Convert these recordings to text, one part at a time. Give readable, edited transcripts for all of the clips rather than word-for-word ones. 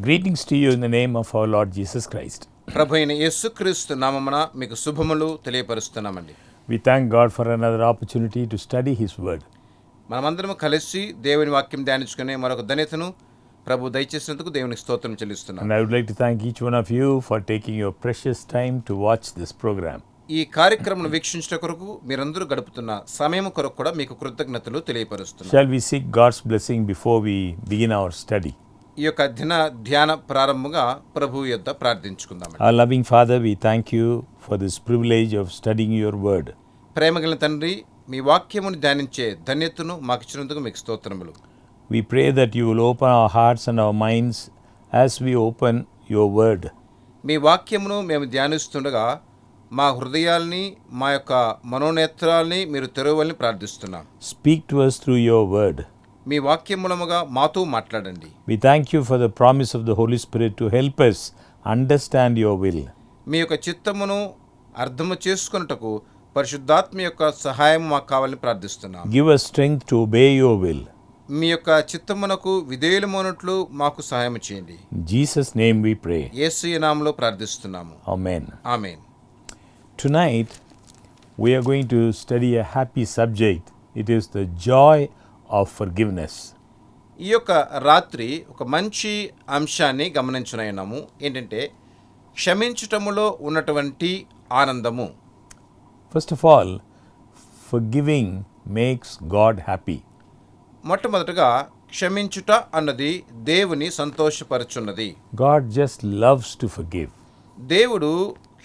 Greetings to you in the name of our Lord Jesus Christ. ప్రభు అయిన యేసుక్రీస్తు నామమున మీకు శుభములు తెలియపరుస్తున్నామండి. We thank God for another opportunity to study His Word. మనమందరం కలిసి దేవుని వాక్యం ధ్యానించుకునే మరొక ధన్యతను ప్రభు దయచేసినందుకు దేవునికి స్తోత్రం చెల్లిస్తున్నాం. And I would like to thank each one of you for taking your precious time to watch this program. ఈ కార్యక్రమం వీక్షించడం కొరకు మీరందరూ గడుపుతున్న సమయం కొరకు కూడా మీకు కృతజ్ఞతలు తెలియపరుస్తున్నాం. Shall we seek God's blessing before we begin our study? ఈ యొక్క ధ్యాన ప్రారంభంగా ప్రభువు యొద్ద ప్రార్థించుకుందాం. Our loving Father, we thank you for this privilege of studying your Word. ప్రేమగల తండ్రి, మీ వాక్యమును ధ్యానించే ధన్యతను మాకు ఇచ్చినందుకు మీకు స్తోత్రములు. We pray that you will open our hearts and our minds as we open your Word. మీ వాక్యమును మేము ధ్యానిస్తుండగా మా హృదయాల్ని, మా యొక్క మనోనేత్రాల్ని మీరు తెరవల్ని ప్రార్థిస్తున్నాం. Speak to us through your Word. మీ వాక్యం మూలముగా మాతో మాట్లాడండి. We thank you for the promise of the Holy Spirit to help us understand your will. మీ యొక్క చిత్తమును అర్థము చేసుకొనుటకు పరిశుద్ధాత్మ యొక్క సహాయం మాకు కావాలని ప్రార్థిస్తున్నాం. Give us strength to obey your will. మీ యొక్క చిత్తమునకు విధేయులమోనట్లు మాకు సహాయం చేయండి. In Jesus' name we pray. యేసు నామములో ప్రార్థిస్తున్నాము. Amen. Amen. Tonight we are going to study a happy subject. It is the joy of forgiveness. ఈ యొక్క రాత్రి ఒక మంచి అంశాన్ని గమనించున్నాము. ఏంటంటే క్షమించుటములో ఉన్నటువంటి ఆనందము. First of all, forgiving makes God happy. మొట్టమొదటగా క్షమించుట అన్నది దేవుని సంతోషపరచున్నది. God just loves to forgive. దేవుడు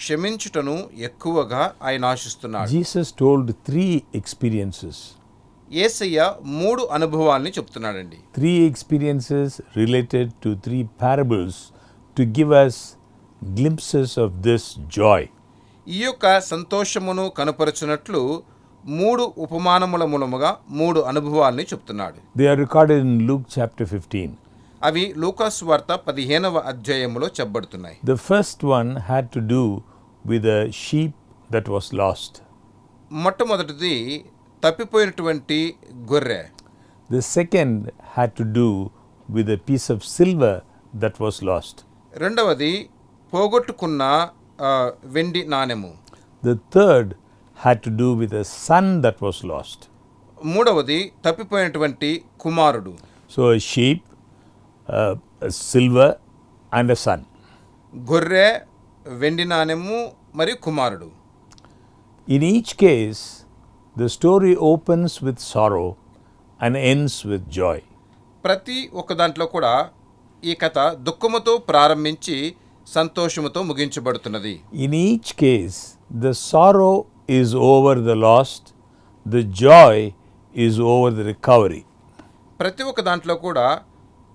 క్షమించుటను ఎక్కువగా ఆయన ఆశిస్తున్నాడు. Jesus told 3 experiences. యేసయ్య 3 అనుభవాల్ని చెప్తున్నాడండి. 3 experiences related to 3 parables to give us glimpses of this joy. ఈ యొక్క సంతోషమును కనపరచునట్లు 3 ఉపమానముల మూలముగా 3 అనుభవాల్ని చెప్తున్నాడు. They are recorded in Luke chapter 15. అవి లూకాసు వార్త 15వ అధ్యాయములో చెప్పబడుతున్నాయి. The first one had to do with a sheep that was lost. మొట్టమొదటిది తప్పిపోయినటువంటి గొర్రె. The second had to do with a piece of silver that was lost. రెండవది పోగొట్టుకున్న వెండి నాణెము. The third had to do with a son that was lost. మూడవది తప్పిపోయినటువంటి కుమారుడు. So a sheep, a silver and a son. గొర్రె, వెండి నాణెము మరియు కుమారుడు. In each case, the story opens with sorrow and ends with joy. ప్రతి ఒక్క దాంట్లో కూడా ఈ కథ దుఃఖముతో ప్రారంభించి సంతోషముతో ముగించబడుతున్నది. In each case, the sorrow is over the lost, the joy is over the recovery. ప్రతి ఒక్క దాంట్లో కూడా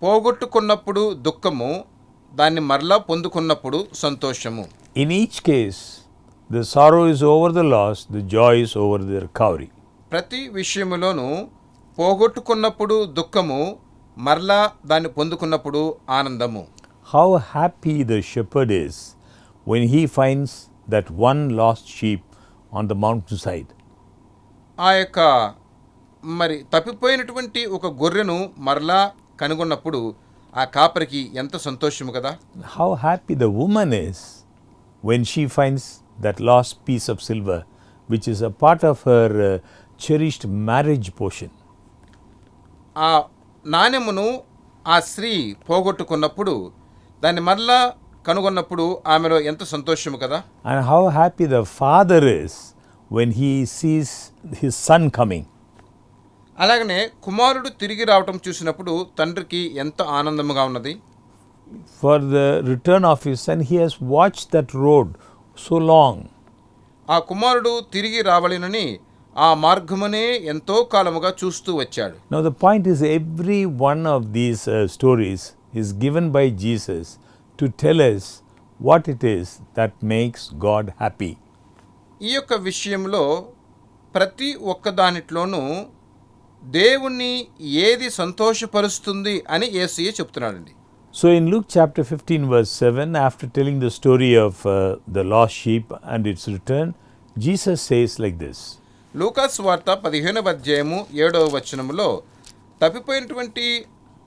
పోగొట్టుకున్నప్పుడు దుఃఖము, దాన్ని మరలా పొందుకున్నప్పుడు సంతోషము. In each case, the sorrow is over the loss, the joy is over the recovery. ప్రతి విషయములోనూ పోగొట్టుకున్నప్పుడు దుఃఖము, మరలా దాన్ని పొందుకున్నప్పుడు ఆనందము. How happy the shepherd is when he finds that one lost sheep on the mountainside. ఆ యొక్క మరి తప్పిపోయినటువంటి ఒక గొర్రెను మరలా కనుగొన్నప్పుడు ఆ కాపరికి ఎంత సంతోషము కదా. How happy the woman is when she finds that lost piece of silver, which is a part of her cherished marriage portion. ఆ నాణెమును ఆ స్త్రీ పోగొట్టుకున్నప్పుడు దాన్ని మరలా కనుగొన్నప్పుడు ఆమెలో ఎంత సంతోషము కదా. And how happy the father is when he sees his son coming. అలాగనే కుమారుడు తిరిగి రావటం చూసినప్పుడు తండ్రికి ఎంత ఆనందముగా ఉన్నది. For the return of his son, he has watched that road so long. ఆ కుమారుడు తిరిగి రావాలని ఆ మార్గమునే ఎంతో కాలముగా చూస్తూ వచ్చాడు. Now the point is, every one of these stories is given by Jesus to tell us what it is that makes God happy. ఈ యొక్క విషయంలో ప్రతి ఒక్క దానిట్లోనూ దేవుణ్ణి ఏది సంతోషపరుస్తుంది అని యేసయ్య చెప్తున్నాడండి. So in Luke chapter 15 verse 7, after telling the story of the lost sheep and its return, Jesus says like this. లూకాసు వార్త 15వ అధ్యాయము 7వ వచనములో తప్పిపోయినటువంటి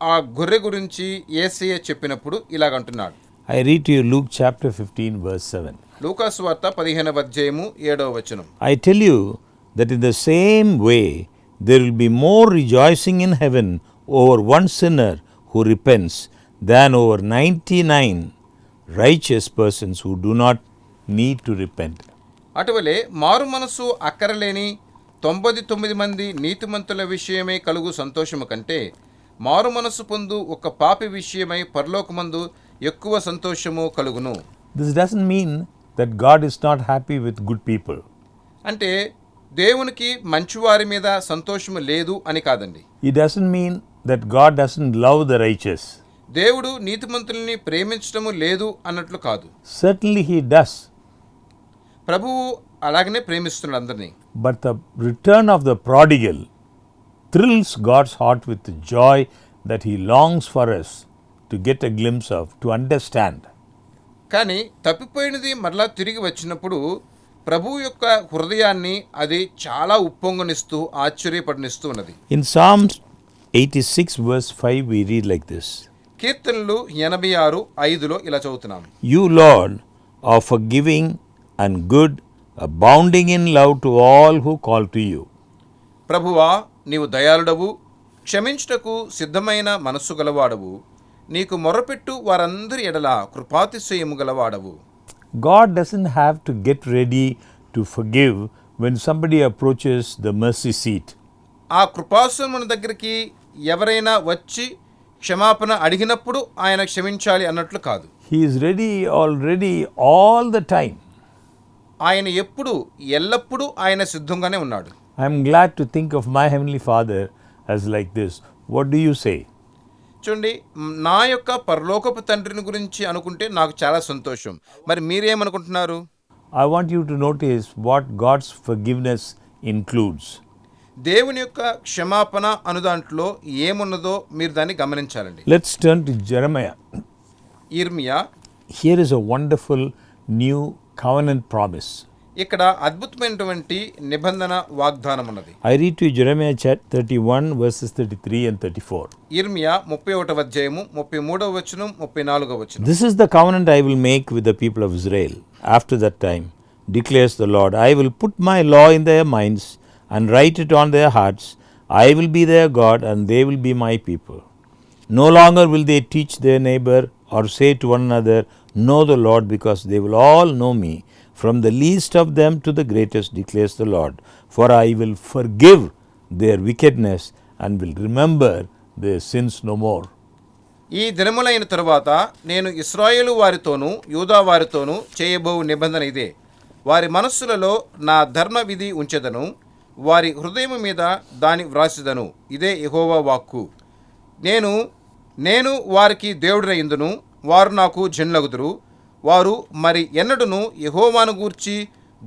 ఆ గొర్రె గురించి యేసయ్య చెప్పినప్పుడు ఇలాగంటున్నాడు. I read to you Luke chapter 15, verse 7. లూకాసు వార్త 15వ అధ్యాయము 7వ వచనం. I tell you that in the same way there will be more rejoicing in heaven over one sinner who repents than over 99 righteous persons who do not need to repent. అటువలే మారు మనసు అక్కరలేని 99 మంది నీతిమంతుల విషయమై కలుగు సంతోషము కంటే మారు మనసు పొందు ఒక పాపి విషయమై పరలోకమందు ఎక్కువ సంతోషము కలుగును. This doesn't mean that God is not happy with good people. అంటే దేవునికి మంచివారి మీద సంతోషము లేదు అని కాదండి. It doesn't mean that God doesn't love the righteous. దేవుడు నీతిమంతుల్ని ప్రేమించడము లేదు అన్నట్లు కాదు. Certainly He does. ప్రభువు అలాగనే ప్రేమిస్తున్నాడు అందరినీ. But the return of the prodigal thrills God's heart with the joy that He longs for us to get a glimpse of, to understand. కానీ తప్పిపోయినది మరలా తిరిగి వచ్చినప్పుడు ప్రభువు యొక్క హృదయాన్ని అది చాలా ఉప్పొంగనిస్తూ ఆశ్చర్యపడనిస్తూ ఉన్నది. In Psalms 86 verse 5 we read like this. కీర్తనలు 86:5 ఇలా చదువుతున్నాం. You Lord are forgiving and good, abounding in love to all who call to you. ప్రభువా, నీవు దయాళుడవు, క్షమించుటకు సిద్ధమైన మనస్సు గలవాడవు, నీకు మొర్రపెట్టు వారందరి ఎడల కృపాతిశయము గలవాడవు. God doesn't have to get ready to forgive when somebody approaches the mercy seat. ఆ కృపాసనమున దగ్గరికి ఎవరైనా వచ్చి క్షమాపణ అడిగినప్పుడు ఆయన క్షమించాలి అన్నట్లు కాదు. He is ready already all the time. ఆయన ఎప్పుడు ఎల్లప్పుడూ ఆయన సిద్ధంగానే ఉన్నాడు. I am glad to think of my Heavenly Father as like this. What do you say? చూడండి, నా యొక్క పరలోకపు తండ్రిని గురించి అనుకుంటే నాకు చాలా సంతోషం. మరి మీరేమనుకుంటున్నారు? I want you to notice what God's forgiveness includes. దేవుని యొక్క క్షమాపణ అను దాంట్లో ఏమున్నదో మీరు దాన్ని గమనించాలండి. Let's turn to Jeremiah. ఇర్మియా. Here is a wonderful new covenant promise. ఇక్కడ అద్భుతమైనటువంటి నిబంధన వాగ్దానం ఉన్నది. I read to you Jeremiah chapter 31 verses 33 and 34. ఇర్మియా 31వ అధ్యాయము 33వ వచనం 34వ వచనం. This is the covenant I will make with the people of Israel after that time, declares the Lord. I will put my law in their minds and write it on their hearts. I will be their God and they will be my people. No longer will they teach their neighbor or say to one another, know the Lord, because they will all know me, from the least of them to the greatest, declares the Lord. For I will forgive their wickedness and will remember their sins no more. ఈ దినములైన తరువాత నేను ఇశ్రాయేలు వారితోనూ యూదా వారితోనూ చేయబో నిబంధన ఇదే. వారి మనస్సులలో నా ధర్మ విధి ఉంచెదను, వారి హృదయం మీద దాని వ్రాసిదను. ఇదే యెహోవా వాక్కు. నేను వారికి దేవుడినయుందును, వారు నాకు జనులగుదురు. వారు మరి ఎన్నడూను యెహోవాను గూర్చి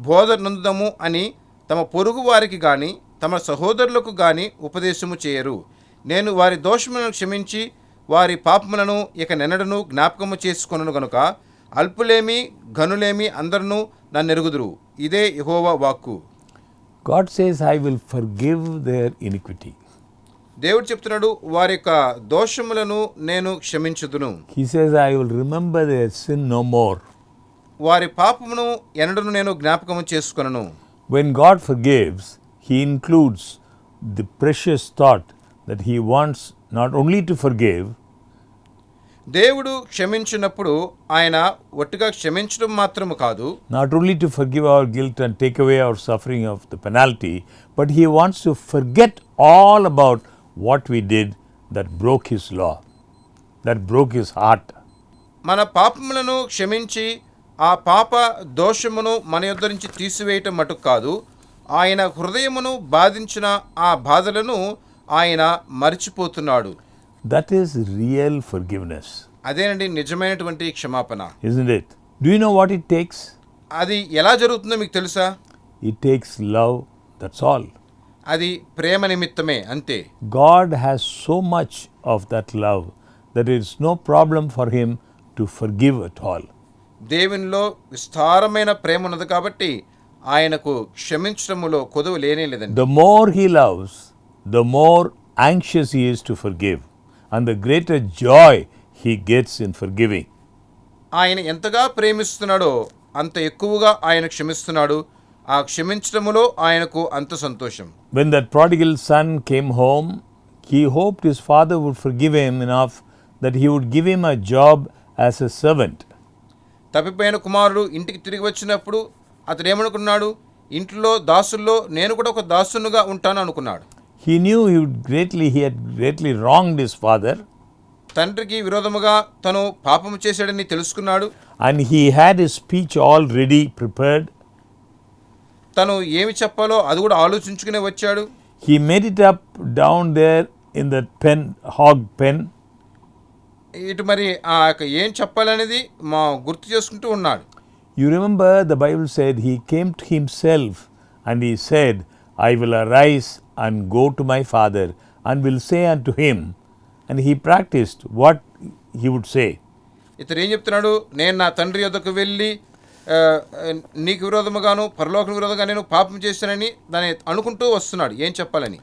బోధనందుదము అని తమ పొరుగు వారికి గాని తమ సహోదరులకు గాని ఉపదేశము చేయరు. నేను వారి దోషములను క్షమించి వారి పాపములను ఇక నెన్నడను జ్ఞాపకము చేసుకొనను గనుక అల్పులేమి ఘనులేమి అందరూ నన్నెరుగుదురు. ఇదే యెహోవా వాక్కు. God says, I will forgive their iniquity. దేవుడు చెప్తున్నాడు, వారి యొక్క దోషములను నేను క్షమించుదును. He says, I will remember their sin no more. వారి పాపమును ఎన్నడను నేను జ్ఞాపకము చేసుకొనను. When God forgives, He includes the precious thought that He wants not only to forgive, దేవుడు క్షమించినప్పుడు ఆయన ఒట్టుగా క్షమించడం మాత్రము కాదు, not only to forgive our guilt and take away our suffering of the penalty, but He wants to forget all about what we did that broke His law, that broke His heart. మన పాపములను క్షమించి ఆ పాప దోషమును మన యొద్ద నుంచి తీసివేయటం మటుకు కాదు, ఆయన హృదయమును బాధించిన ఆ బాధలను ఆయన మరిచిపోతున్నాడు. That is real forgiveness. అదేనండి నిజమైనటువంటి క్షమాపణ. Isn't it? Do you know what it takes? అది ఎలా జరుగుతుందో మీకు తెలుసా? It takes love, that's all. అది ప్రేమ నిమిత్తమే, అంతే. God has so much of that love that it is no problem for Him to forgive at all. దేవునిలో విస్తారమైన ప్రేమ ఉన్నది కాబట్టి ఆయనకు క్షమించడములో కొదువ లేనే లేదండి. The more He loves, the more anxious He is to forgive. and the greater joy he gets in forgiving. ఆయన ఎంతగా ప్రేమిస్తున్నాడో అంత ఎక్కువగా ఆయన క్షమిస్తున్నాడు. ఆ క్షమించడములో ఆయనకు అంత సంతోషం. When that prodigal son came home, he hoped his father would forgive him enough that he would give him a job as a servant. తప్పిపోయిన కుమారుడు ఇంటికి తిరిగి వచ్చినప్పుడు అతడు ఏమనుకున్నాడు? ఇంట్లో దాసుల్లో నేను కూడా ఒక దాసునుగా ఉంటాను అనుకున్నాడు. He knew he had greatly wronged his father, తండ్రికి విరోధముగా తను పాపము చేశాడని తెలుసుకున్నాడు. and he had his speech all ready, prepared. తను ఏమి చెప్పాలో అది కూడా ఆలోచించుకునే వచ్చాడు. He made it up down there in that pen, hog pen. ఇటు మరి ఆ యొక్క ఏం చెప్పాలనేది గుర్తు చేసుకుంటూ ఉన్నాడు. You remember the Bible said he came to himself and he said, I will arise and go to my father and will say unto him. And he practiced what he would say. ఇతడు ఏం చెప్తున్నాడు? నేను నా తండ్రి యొద్దకు వెళ్ళి నీకు విరోధముగాను పరలోకం విరోధంగా నేను పాపం చేశానని దాన్ని అనుకుంటూ వస్తున్నాడు ఏం చెప్పాలని.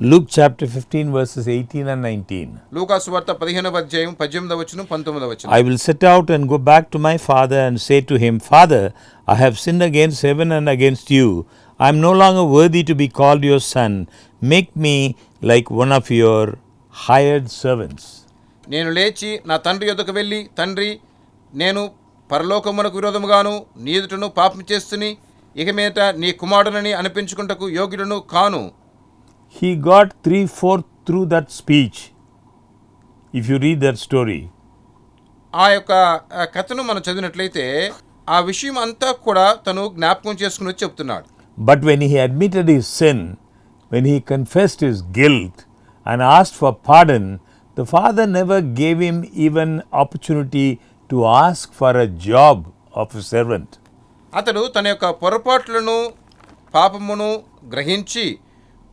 Luke chapter 15 verses 18 and 19. లూకా సువార్త 15వ అధ్యాయం 18వ వచనం 19వ వచనం. I will set out and go back to my father and say to him, Father, I have sinned against heaven and against you. I am no longer worthy to be called your son. Make me like one of your hired servants. నేను లేచి నా తండ్రి యొద్దకు వెళ్ళి, తండ్రి, నేను పరలోకమునకు విరోధముగాను నీ ఎదుటను పాపం చేస్తుని ఇక మీదట నీ కుమారుడనని అనిపించుకుంటకు యోగ్యుడను కాను. He got 3/4 through that speech. If you read that story. ఆ యొక్క కథను మనం చదివినట్లయితే ఆ విషయం అంతా కూడా తను జ్ఞాపకం చేసుకుని చెప్తున్నాడు. But when he admitted his sin, when he confessed his guilt and asked for pardon, the father never gave him even opportunity to ask for a job of a servant. అతడు తన యొక్క పొరపాట్లను పాపమును గ్రహించి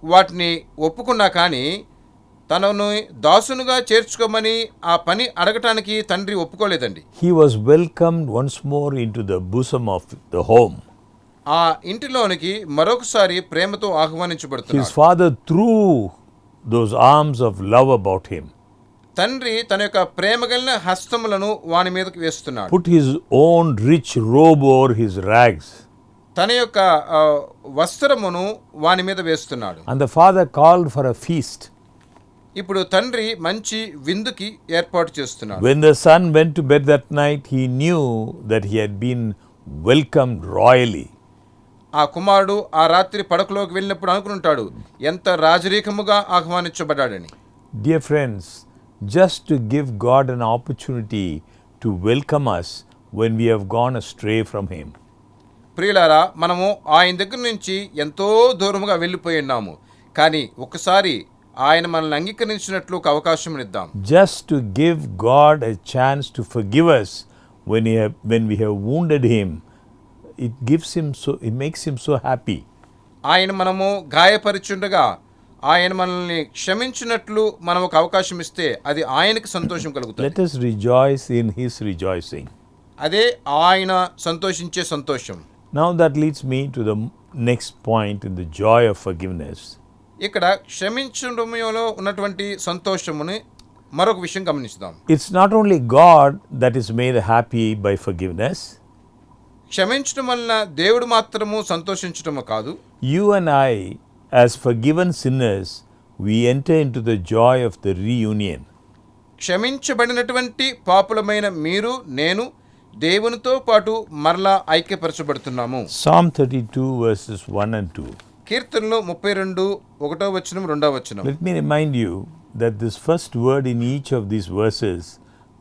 వాటిని ఒప్పుకున్నా కానీ తనను దాసునుగా చేర్చుకోమని ఆ పని అడగటానికి తండ్రి ఒప్పుకోలేదండి. He was welcomed once more into the bosom of the home. ఆ ఇంటిలోనికి మరొకసారి ప్రేమతో His ఆహ్వానించబడుతున్నాడు. father threw those arms of love about him, తండ్రి తన యొక్క ప్రేమగలిగిన హస్తములను వాని మీదకి వేస్తున్నాడు. put his own rich robe over his rags. తన యొక్క వస్త్రమును వాని మీద వేస్తున్నాడు. And the father called for a feast. ఇప్పుడు తండ్రి మంచి విందుకి ఏర్పాటు చేస్తున్నాడు. When the son went to bed that night, he knew that he had been welcomed royally. ఆ కుమారుడు ఆ రాత్రి పడకలోకి వెళ్ళినప్పుడు అనుకుంటాడు ఎంత రాజరీకముగా ఆహ్వానించబడ్డాడని. Dear friends, just to give God an opportunity to welcome us when we have gone astray from him. ప్రియులారా, మనము ఆయన దగ్గర నుంచి ఎంతో దూరముగా వెళ్ళిపోయి ఉన్నాము. కానీ ఒకసారి ఆయన మనల్ని అంగీకరించినట్లు ఒక అవకాశం ఇద్దాం. Just to give God a chance to forgive us when we have wounded him, it makes him so happy. ఆయన మనము గాయపరిచుండగా ఆయన మనల్ని క్షమించినట్లు మనం ఒక అవకాశం ఇస్తే అది ఆయనకి సంతోషం కలుగుతుంది. Let us rejoice in his rejoicing. అదే ఆయన సంతోషించే సంతోషం. Now that leads me to the next point in the joy of forgiveness. ఇక్కడ క్షమించడంలో ఉన్నటువంటి సంతోషముని మరొక విషయం గమనిస్తాం. It's not only God that is made happy by forgiveness. క్షమించడం వలన దేవుడు మాత్రము సంతోషించడము కాదు. You and I, as forgiven sinners, we enter into the joy of the reunion. క్షమించబడినటువంటి పాపులమైన మీరు నేను దేవునితో పాటు మరలా ఐక్యపరచబడుతున్నాము. Psalm 32 verses 1 and 2. కీర్తనలు 32 1వ వచనం 2వ వచనం. Let me remind you that this first word in each of these verses,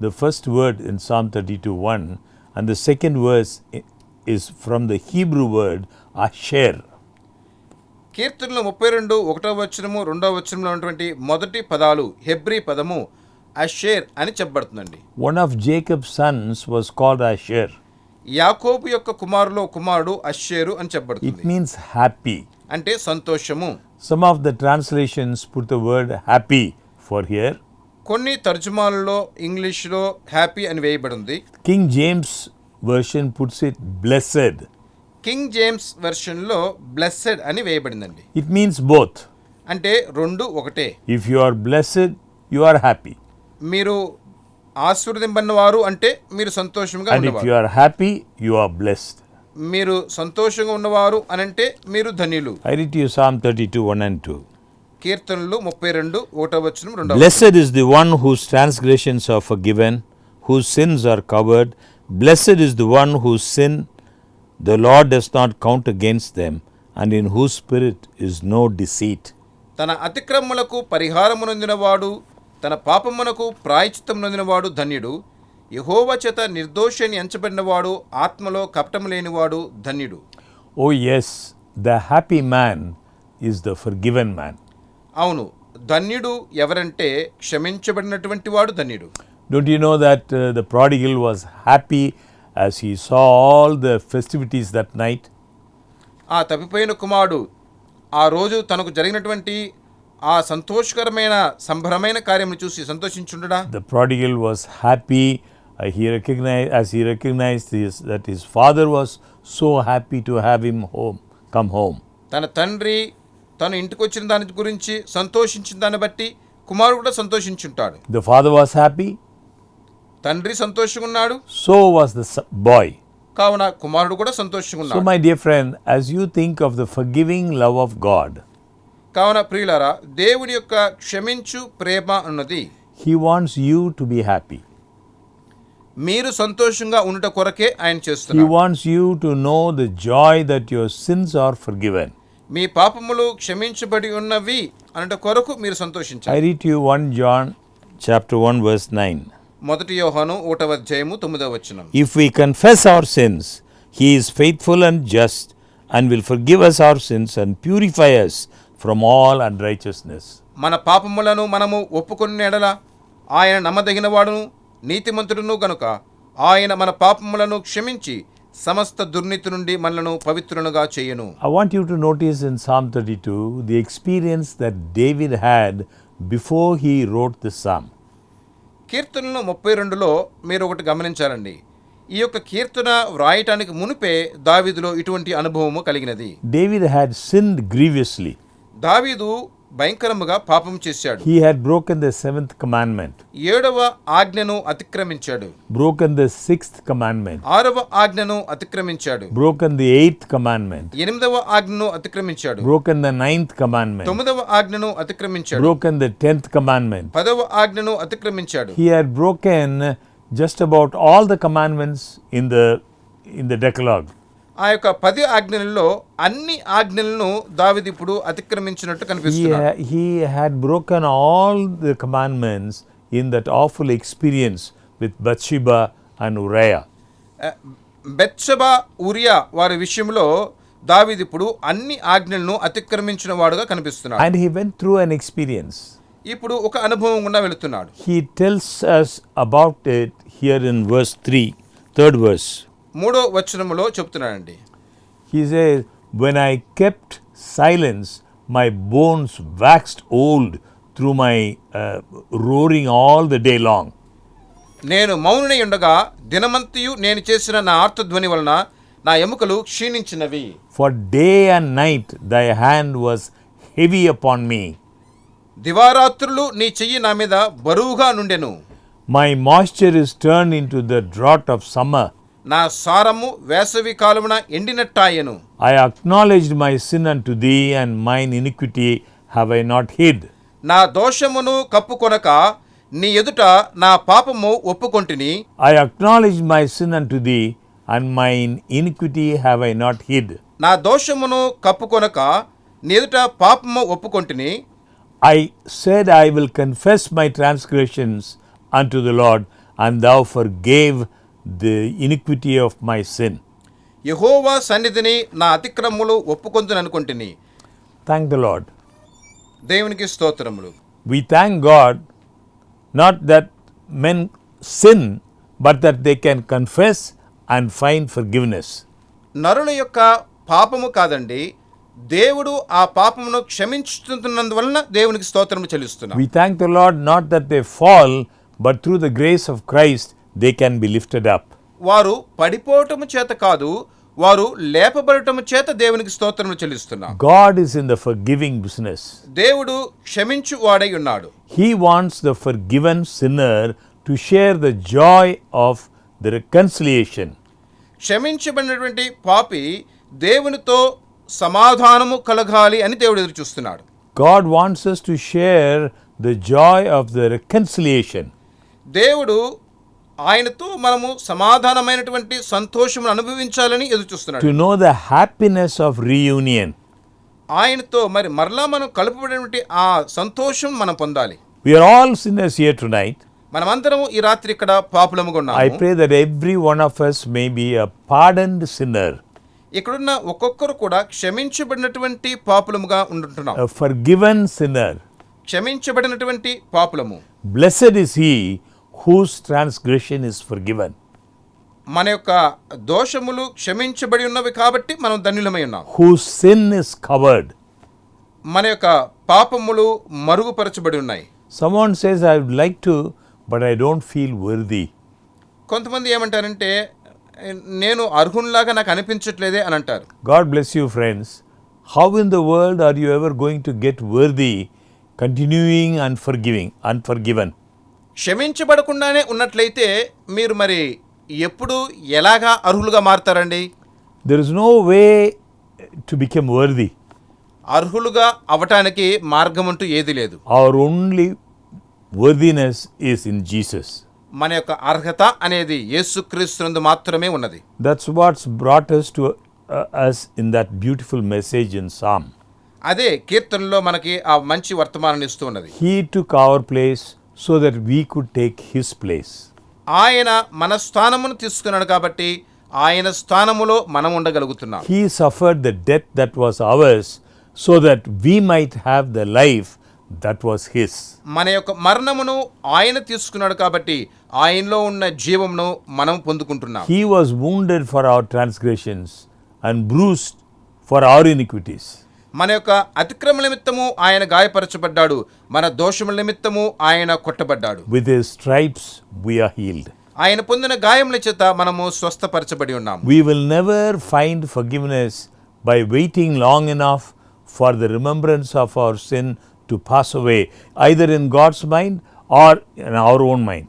the first word in Psalm 32:1 and the second verse is from the Hebrew word asher. కీర్తనలు 32 1వ వచనము 2వ వచనంలో ఉన్నటువంటి మొదటి పదాలు హెబ్రీ పదము అషేర్ అని చెప్పబడుతుందండి. One of Jacob's sons was called Asher. యాకోబు యొక్క కుమారుడు అషేరు అని It చెప్పబడుతుంది. means happy. అంటే సంతోషము. Some of the translations put the word happy for here. కొన్ని తర్జుమాలలో ఇంగ్లీష్లో హ్యాపీ అని వేయబడింది. King James version puts it blessed. King James వెర్షన్లో బ్లెస్సెడ్ అని వేయబడిందండి. It means both. అంటే రెండు ఒకటే. If you are blessed, you are happy. మీరు ఆశీర్వదింపబడిన వారు అంటే మీరు సంతోషంగా And if ఉన్నవారు. you are happy, you are blessed. మీరు సంతోషంగా ఉన్నవారు అనంటే మీరు ధన్యులు. I read to you Psalm 32, 1 and 2. కీర్తనలు 32 1వ వచనం 2వ. Blessed is the one whose transgressions are forgiven, whose sins are covered. Blessed is the one whose sin the Lord does not count against them, and in whose spirit is no deceit. తన అతిక్రమములకు పరిహారము నొందినవాడు, తన పాపమునకు ప్రాయశ్చిత్తము నొందినవాడు ధన్యుడు. యెహోవా చేత నిర్దోషి అని ఎంచబడినవాడు, ఆత్మలో కపటము లేనివాడు ధన్యుడు. Oh yes, the happy man is the forgiven man. అవును, ధన్యుడు ఎవరంటే క్షమించబడినటువంటి వాడు ధన్యుడు. Don't you know that the prodigal was happy as he saw all the festivities that night? ఆ తప్పిపోయిన కుమారుడు ఆ రోజు తనకు జరిగినటువంటి ఆ సంతోషకరమైన సంభ్రమైన కార్యమును చూసి సంతోషించుండడా? The prodigal was happy. As he recognized that his father was so happy to have him come home. తన తండ్రి తను ఇంటికి వచ్చిన దాని గురించి సంతోషించిన దాన్ని బట్టి కుమారుడు కూడా సంతోషించుంటాడు. The father was happy. తండ్రి సంతోషంగా ఉన్నాడు. So was the boy. కావున కుమారుడు కూడా సంతోషంగా So ఉన్నాడు. my dear friend, as you think of the forgiving love of God, కావున ప్రియులారా, దేవుని యొక్క క్షమించు ప్రేమ అన్నది He wants you to be happy. మీరు సంతోషంగా ఉండుట కొరకే ఆయన He చేస్తున్నారు. wants you to know the joy that your sins are forgiven. మీ పాపములు క్షమించబడి ఉన్నవి అన్నట కొరకు మీరు I సంతోషించాలి. read to you 1 John chapter 1 verse 9. 1 యోహాను 1వ అధ్యాయము 9వ వచనం. If we confess our sins, He is faithful and just and will forgive us our sins and purify us from all unrighteousness. మన పాపములను మనము ఒప్పుకొన్న ఎడల ఆయన నమ్మదగిన వాడును నీతిమంతుడును గనుక ఆయన మన పాపములను క్షమించి సమస్త దుర్నీతి నుండి మనలను పవిత్రులుగా చేయును. I want you to notice in Psalm 32 the experience that David had before he wrote the psalm. కీర్తనలు 32లో మీరు ఒకటి గమనించాలండి. ఈ యొక్క కీర్తన వ్రాయటానికి మునిపే దావీదులో ఇటువంటి అనుభవము కలిగినది. David had sinned grievously. దావీదు భయంకరముగా పాపం చేశాడు. He had broken the 7th commandment, 7వ ఆజ్ఞను అతిక్రమించాడు. broken the 6th commandment, 6వ ఆజ్ఞను అతిక్రమించాడు. broken the 8th commandment, 8వ ఆజ్ఞను అతిక్రమించాడు. broken the 9th commandment, 9వ ఆజ్ఞను అతిక్రమించాడు. broken the 10th commandment. 10వ ఆజ్ఞను అతిక్రమించాడు. He had broken just about all the commandments in the Decalogue. ఆ యొక్క 10 ఆజ్ఞలలో అన్ని ఆజ్ఞలను దావీదు ఇప్పుడు అతిక్రమించినట్టు కనిపిస్తున్నాడు. He had broken all the commandments in that awful experience with Bathsheba and Uriah. Bathsheba Uriah వారి విషయంలో దావీదు ఇప్పుడు అన్ని ఆజ్ఞలను అతిక్రమించిన వాడుగా కనిపిస్తున్నాడు. And he went through an experience. ఇప్పుడు ఒక అనుభవం గుండా వెళుతున్నాడు. He tells us about it here in verse 3, third verse. 3వ వచనములో చెప్తున్నాడండి. He says, when I kept silence, my bones waxed old through my roaring all the day long. నేను మౌనునై ఉండగా దినమంతయు నేను చేసిన నా ఆర్తధ్వని వలన నా ఎముకలు క్షీణించినవి. For day and night thy hand was heavy upon me. దివారాత్రులు నీ చెయ్యి నా మీద బరువుగా నుండెను. My moisture is turned into the drought of summer. నా సారము వేసవి కాలమున ఎండినట్టాయెను. I acknowledged my sin unto thee, and mine iniquity have I not hid. నా దోషమును కప్పుకొనక నీ ఎదుట నా పాపము ఒప్పుకొంటిని. I acknowledged my sin unto thee, and mine iniquity have I not hid. నా దోషమును కప్పుకొనక నీ ఎదుట పాపము ఒప్పుకొంటిని. I said, I will confess my transgressions unto the Lord, and thou forgave the iniquity of my sin. యెహోవా సన్నిధిని నా అతిక్రమములు ఒప్పుకొందుననుకొంటిని. Thank the Lord. దేవునికి స్తోత్రములు. We thank God not that men sin, but that they can confess and find forgiveness. నరుల యొక్క పాపము కాదండి, దేవుడు ఆ పాపమును క్షమించుతున్నందువలన దేవునికి స్తోత్రము చెల్లిస్తున్నాం. We thank the Lord not that they fall, but through the grace of Christ they can be lifted up. వారు పడిపోవటము చేత కాదు, వారు లేపబడటము చేత దేవునికి స్తోత్రములు చెల్లిస్తున్నారు. God is in the forgiving business. దేవుడు క్షమించు వాడై ఉన్నాడు. He wants the forgiven sinner to share the joy of the reconciliation. క్షమించబడినటువంటి పాపి దేవునితో సమాధానము కలగాలి అని దేవుడు ఎదురు చూస్తున్నాడు. God wants us to share the joy of the reconciliation. దేవుడు ఆయనతో మనము సమాధానమైనటువంటి సంతోషమును అనుభవించాలని ఎదురు చూస్తున్నాడు. To know the happiness of reunion. ఆయనతో మరి మరలా మనం కలుపబడినటువంటి ఆ సంతోషం మనం పొందాలి. We are all sinners here tonight. మనమందరం ఈ రాత్రి ఇక్కడ పాపులముగా I ఉన్నాము. pray that every one of us may be a pardoned sinner, ఇక్కడున్న ఒక్కొక్కరు కూడా క్షమించబడినటువంటి పాపులముగా ఉంటున్నాం. a forgiven sinner. క్షమించబడినటువంటి పాపులము. Blessed is he whose transgression is forgiven. మన యొక్క దోషములు క్షమించబడి ఉన్నవి కాబట్టి మనం ధన్యులమై ఉన్నాం. Whose sin is covered. మన యొక్క పాపములు మరుగుపరచబడి ఉన్నాయి. Someone says, I would like to, but I don't feel worthy. కొంతమంది ఏమంటారంటే నేను అర్హునిలాగా నాకు అనిపించట్లేదే అని అంటారు. God bless you, friends. How in the world are you ever going to get worthy continuing unforgiven? క్షమించబడకుండానే ఉన్నట్లయితే మీరు మరి ఎప్పుడు ఎలాగా అర్హులుగా మారతారండి? There is no way to become worthy. అర్హులుగా అవటానికి మార్గం అంటూ ఏది లేదు. Our only worthiness is in Jesus. మన యొక్క అర్హత అనేది యేసుక్రీస్తునందు మాత్రమే ఉన్నది. That's what's brought us to us in that beautiful message in Psalm. అదే కీర్తనలో మనకి ఆ మంచి వర్తమానాన్ని ఇస్తూ ఉన్నది. He took our place so that we could take his place. ఆయన మన స్థానమును తీసుకున్నాడు కాబట్టి ఆయన స్థానములో మనం ఉండగలుగుతున్నాం. He suffered the death that was ours so that we might have the life that was his. మన యొక్క మరణమును ఆయన తీసుకున్నాడు కాబట్టి ఆయనలో ఉన్న జీవమును మనం పొందుకుంటున్నాం. He was wounded for our transgressions and bruised for our iniquities. మన యొక్క అతిక్రమల నిమిత్తము ఆయన గాయపరచబడ్డాడు, మన దోషముల నిమిత్తము ఆయన కొట్టబడ్డాడు. With his stripes we are healed. ఆయన పొందిన గాయముల చేత మనము స్వస్థపరచబడి ఉన్నాము. We will never find forgiveness by waiting long enough for the remembrance of our sin to pass away, either in God's mind or in our own mind.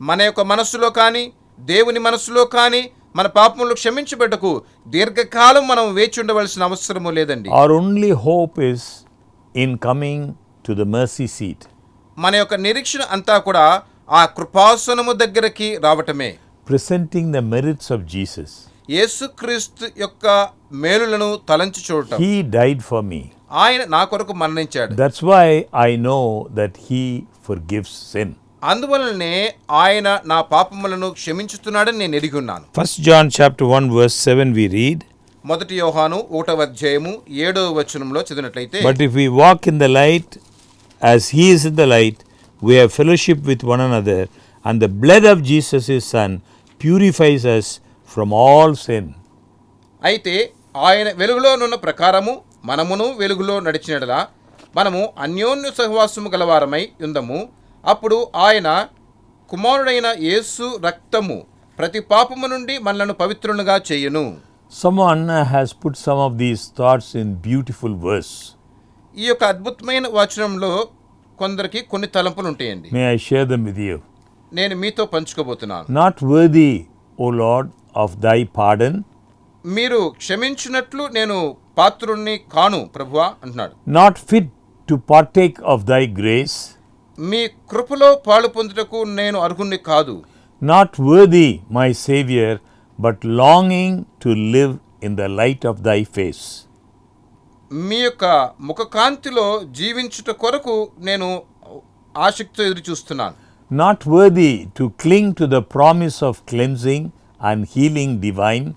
మన యొక్క మనస్సులో కానీ దేవుని మనస్సులో కానీ మన పాపములు క్షమించబడ్డకు దీర్ఘకాలం మనం వేచి ఉండవలసిన అవసరము లేదండి. Our only hope is in coming to the mercy seat. మన యొక్క నిరీక్షణ అంతా కూడా ఆ కృపాసనము దగ్గరికి రావటమే. Presenting the merits of Jesus. యేసుక్రీస్తు యొక్క మేలులను తలంచి చూడటం. He died for me. ఆయన నా కొరకు మరణించాడు. That's why I know that he forgives sin. అందువలనే ఆయన నా పాపములను క్షమించుతున్నాడని నేను ఎరిగి ఉన్నాను. 1 John chapter 1 verse 7 we read, మొదటి యోహాను 1వ అధ్యాయము 7వ వచనంలో చదివినట్లయితే, But if we walk in the light as he is in the light, we have fellowship with one another, and the blood of Jesus his son purifies us from all sin. అయితే ఆయన వెలుగులోనున్న ప్రకారము మనమును వెలుగులో నడిచినడలా మనము అన్యోన్య సహవాసము గలవారమై ఉందము. అప్పుడు ఆయన కుమారుడైన యేసు రక్తము ప్రతి పాపము నుండి మనలను పవిత్రులుగా చేయును. Someone has put some of these thoughts in beautiful verse. ఈ యొక్క అద్భుతమైన వచనంలో కొందరికి కొన్ని తలంపులు ఉంటాయండి. May I share them with you? నేను మీతో పంచుకోబోతున్నాను. Not worthy, O Lord, of thy pardon. మీరు క్షమించినట్లు నేను పాత్రుణ్ణి కాను ప్రభువా అంటున్నాడు. Not fit to partake of thy grace. మీ కృపలో పాలు పొందుటకు నేను అర్హుణ్ణి కాదు. Not worthy, my Savior, but longing to live in the light of thy face. మీ యొక్క ముఖకాంతిలో జీవించుట కొరకు నేను ఆసక్తితో ఎదురు చూస్తున్నాను. Not worthy to cling to the promise of cleansing and healing divine.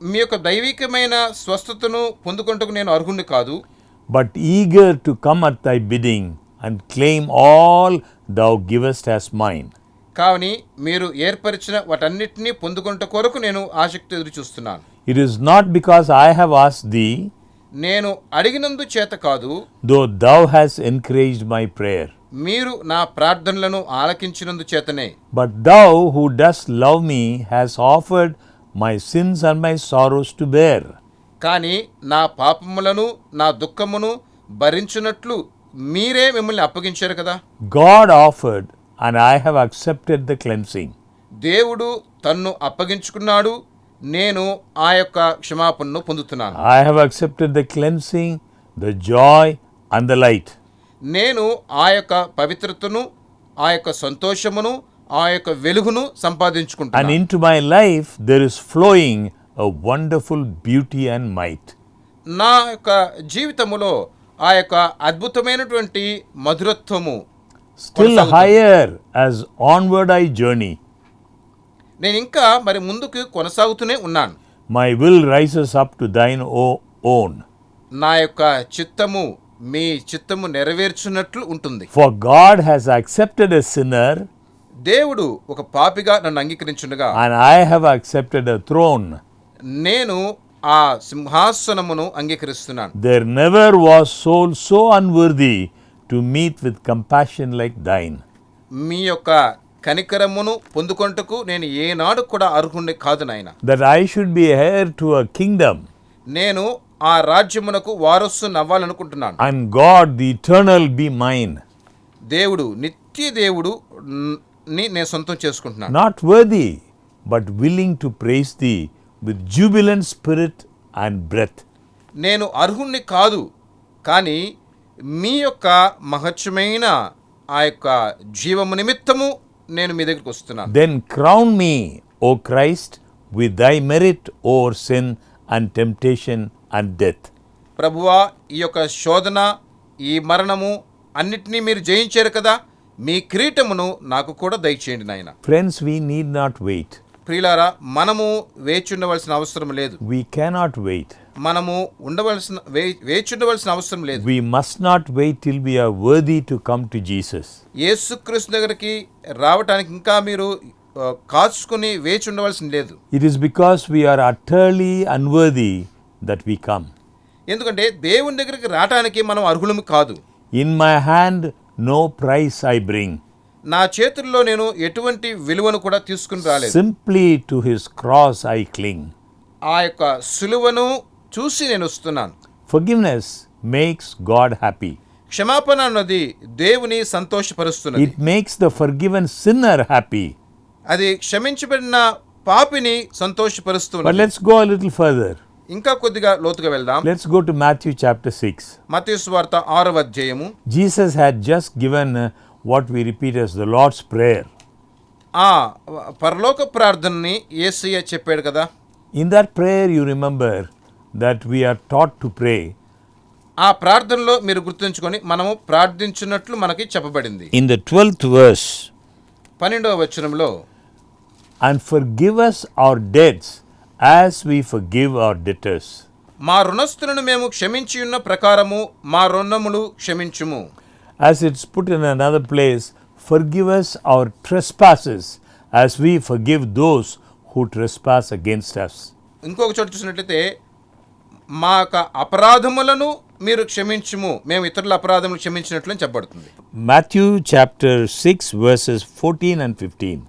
మీ యొక్క దైవికమైన స్వస్థతను పొందుకొనుటకు నేను అర్హుణ్ణి కాదు. But eager to come at thy bidding and claim all thou givest as mine. కావని మీరు ఏర్పరిచిన వాటన్నిటినీ పొందుకొనుట కొరకు నేను ఆసక్తి ఎదురు చూస్తున్నాను. It is not because I have asked thee, నేను అడిగినందు చేత కాదు, though thou hast encouraged my prayer. మీరు నా ప్రార్థనలను ఆలకించినందు చేతనే. But thou who dost love me hast offered my sins and my sorrows to bear. కానీ నా పాపములను నా దుఃఖమును భరించున్నట్లు మీరే మిమ్మల్ని అప్పగించారు కదా. God offered, and I have accepted the cleansing. దేవుడు తన్ను అప్పగించుకున్నాడు, నేను ఆ యొక్క క్షమాపణను పొందుతున్నాను. I have accepted the cleansing, the joy and the light. నేను ఆ యొక్క పవిత్రతను, ఆ యొక్క సంతోషమును, ఆ యొక్క వెలుగును And సంపాదించుకుంటాను. into my life there is flowing a wonderful beauty and might. నా యొక్క జీవితములో ఆ యొక్క అద్భుతమైనటువంటి మధురత్వము Still కొనసాగుతుంది. higher as onward I journey, నేను ఇంకా మరి ముందుకు కొనసాగుతూనే ఉన్నాను. my will rises up to thine own. నా యొక్క చిత్తము మీ చిత్తము నెరవేర్చున్నట్లు ఉంటుంది. For God has accepted a sinner, దేవుడు ఒక పాపిగా నన్ను అంగీకరించుండగా and I have accepted a throne. నేను ఆ సింహాసనమును అంగీకరిస్తున్నాను. There never was soul so unworthy to meet with compassion like thine. మీ యొక్క కనికరమును పొందుకొంటకు నేను ఏనాడు కూడా అర్హుణ్ణి కాదు నాయన. That I should be heir to a kingdom, నేను ఆ రాజ్యమునకు వారసుని అవ్వాలనుకుంటున్నాను. and God the eternal be mine. దేవుడు నిత్య దేవుడు ని నేను సొంతం చేసుకుంటున్నాను. Not worthy, but willing to praise thee with jubilant spirit and breath. నేను అర్హుణ్ణి కాదు, కానీ మీ యొక్క మహత్యమైన ఆ యొక్క జీవము నిమిత్తము నేను మీ దగ్గరికి వస్తున్నాను. Then crown me, O Christ, with thy merit over sin and temptation and death. ప్రభువా, ఈ యొక్క శోధన, ఈ మరణము అన్నిటినీ మీరు జయించారు కదా, మీ కిరీటమును నాకు కూడా దయచేయండి నాయన. Friends, we need not wait. ప్రియులారా, మనము వేచి ఉండవలసిన అవసరం లేదు. We cannot wait. మనము వేచి ఉండవలసిన అవసరం లేదు. We must not wait till we are worthy to come to Jesus. యేసుక్రీస్తు దగ్గరికి రావటానికి ఇంకా మీరు కాచుకుని వేచి ఉండవలసిన లేదు. It is because we are utterly unworthy that we come. ఎందుకంటే దేవుని దగ్గరికి రావటానికి మనం అర్హులము కాదు. In my hand no price I bring. నా చేతుల్లో నేను ఎటువంటి విలువను కూడా తీసుకుని రాలేదు. Simply to his cross I cling. ఆ యొక్క సిలువను చూసి నేను వస్తున్నాను. Forgiveness makes God happy. క్షమాపణ అన్నది దేవుని సంతోషపరుస్తున్నది. It makes the forgiven sinner happy. అది క్షమించబడిన పాపిని But సంతోషపరుస్తున్నది. let's go a little further. ఇంకా కొద్దిగా లోతుగా వెళ్దాం. Let's go to Matthew chapter 6. మత్తయి సువార్త 6వ అధ్యాయము. Jesus had just given what we repeat as the Lord's Prayer. ఆ పరలోక ప్రార్థనని యేసయ్య చెప్పాడు కదా. In that prayer you remember that we are taught to pray. ఆ ప్రార్థనలో మీరు గుర్తుంచుకొని మనము ప్రార్థించినట్లు మనకి చెప్పబడింది. In the 12th verse, 12వ వచనంలో, and forgive us our debts as we forgive our debtors. మా రుణస్థులను మేము క్షమించి ఉన్న ప్రకారము మా రుణములు క్షమించుము. As it's put in another place, forgive us our trespasses as we forgive those who trespass against us. ఇంకొక చోట చూసినట్లయితే, మా యొక్క అపరాధములను మీరు క్షమించుము, మేము ఇతరుల అపరాధములు క్షమించినట్లు అని చెప్పబడుతుంది. Matthew chapter 6 verses 14 and 15.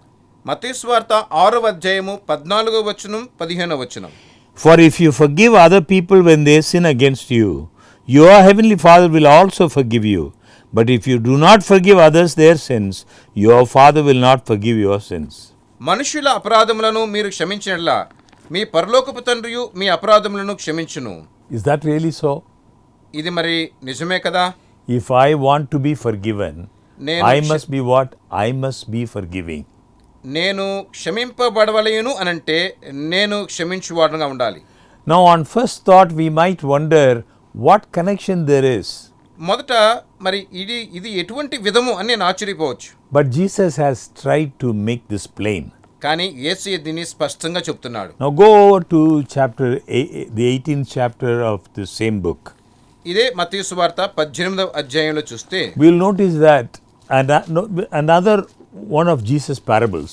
మత్తయి సువార్త 6వ అధ్యాయము 14వ వచనం 15వ వచనం. For if you forgive other people when they sin against you, your heavenly Father will also forgive you. But if you do not forgive others their sins, your Father will not forgive your sins. మనుషుల అపరాధములను మీరు క్షమించినట్లా మీ పరలోకపు తండ్రియు మీ అపరాధములను క్షమించును. Is that really so? ఇది మరి నిజమే కదా. If I want to be forgiven, I must be what? I must be forgiving. నేను క్షమింపబడవలయును అనంటే నేను క్షమించువాడుగా ఉండాలి. Now on first thought we might wonder what connection there is. మొదట మరి ఇది ఎటువంటి విధము అని నేను ఆశ్చర్యపోవచ్చు. But Jesus has tried to make this plain. కానీ యేసయ్య దీన్ని స్పష్టంగా చెప్తున్నాడు. Now go over to the 18th chapter of the same book. ఇదే మత్తయి సువార్త 18వ అధ్యాయంలో చూస్తే We'll notice that another one of Jesus' parables.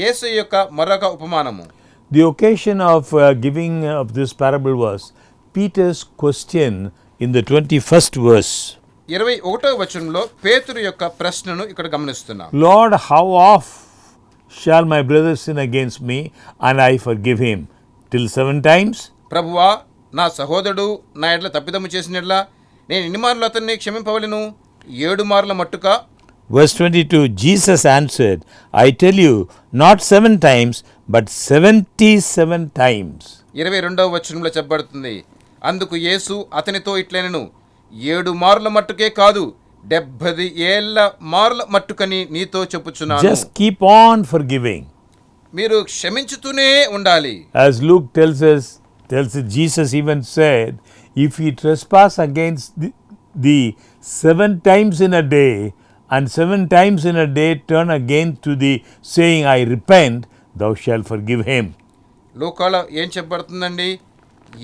యేసయ్య యొక్క మరొక ఉపమానము. The occasion of giving of this parable was Peter's question in the 21st verse. 21వ వచనంలో పేతురు యొక్క ప్రశ్నను ఇక్కడ గమనిస్తున్నాం. Lord, how oft shall my brother sin against me and I forgive him? till 7 times? ప్రభువా, నా సహోదరుడు నా ఎడ్ల తప్పిదము చేసినట్లా నేను ఎన్ని మార్లు అతన్ని క్షమింపవలెను? 7 మార్ల మట్టుగా? Verse 22, Jesus answered, I tell you, not 7 times, but 77 times. 22వ వచనంలో చెప్పబడుతుంది, అందుకు యేసు అతనితో ఇట్లనెను, 7 మార్ల మట్టుకే కాదు, 70 ఏళ్ల మార్ల మట్టుకని నీతో చెప్పుచున్నాను. Just keep on forgiving. మీరు క్షమించుతూనే ఉండాలి. As Luke tells us, Jesus even said, if he trespass against the 7 times in a day, and 7 times in a day turn again to the saying, I repent, thou shalt forgive him. లోకాల ఏం చెప్పబడుతుందండి?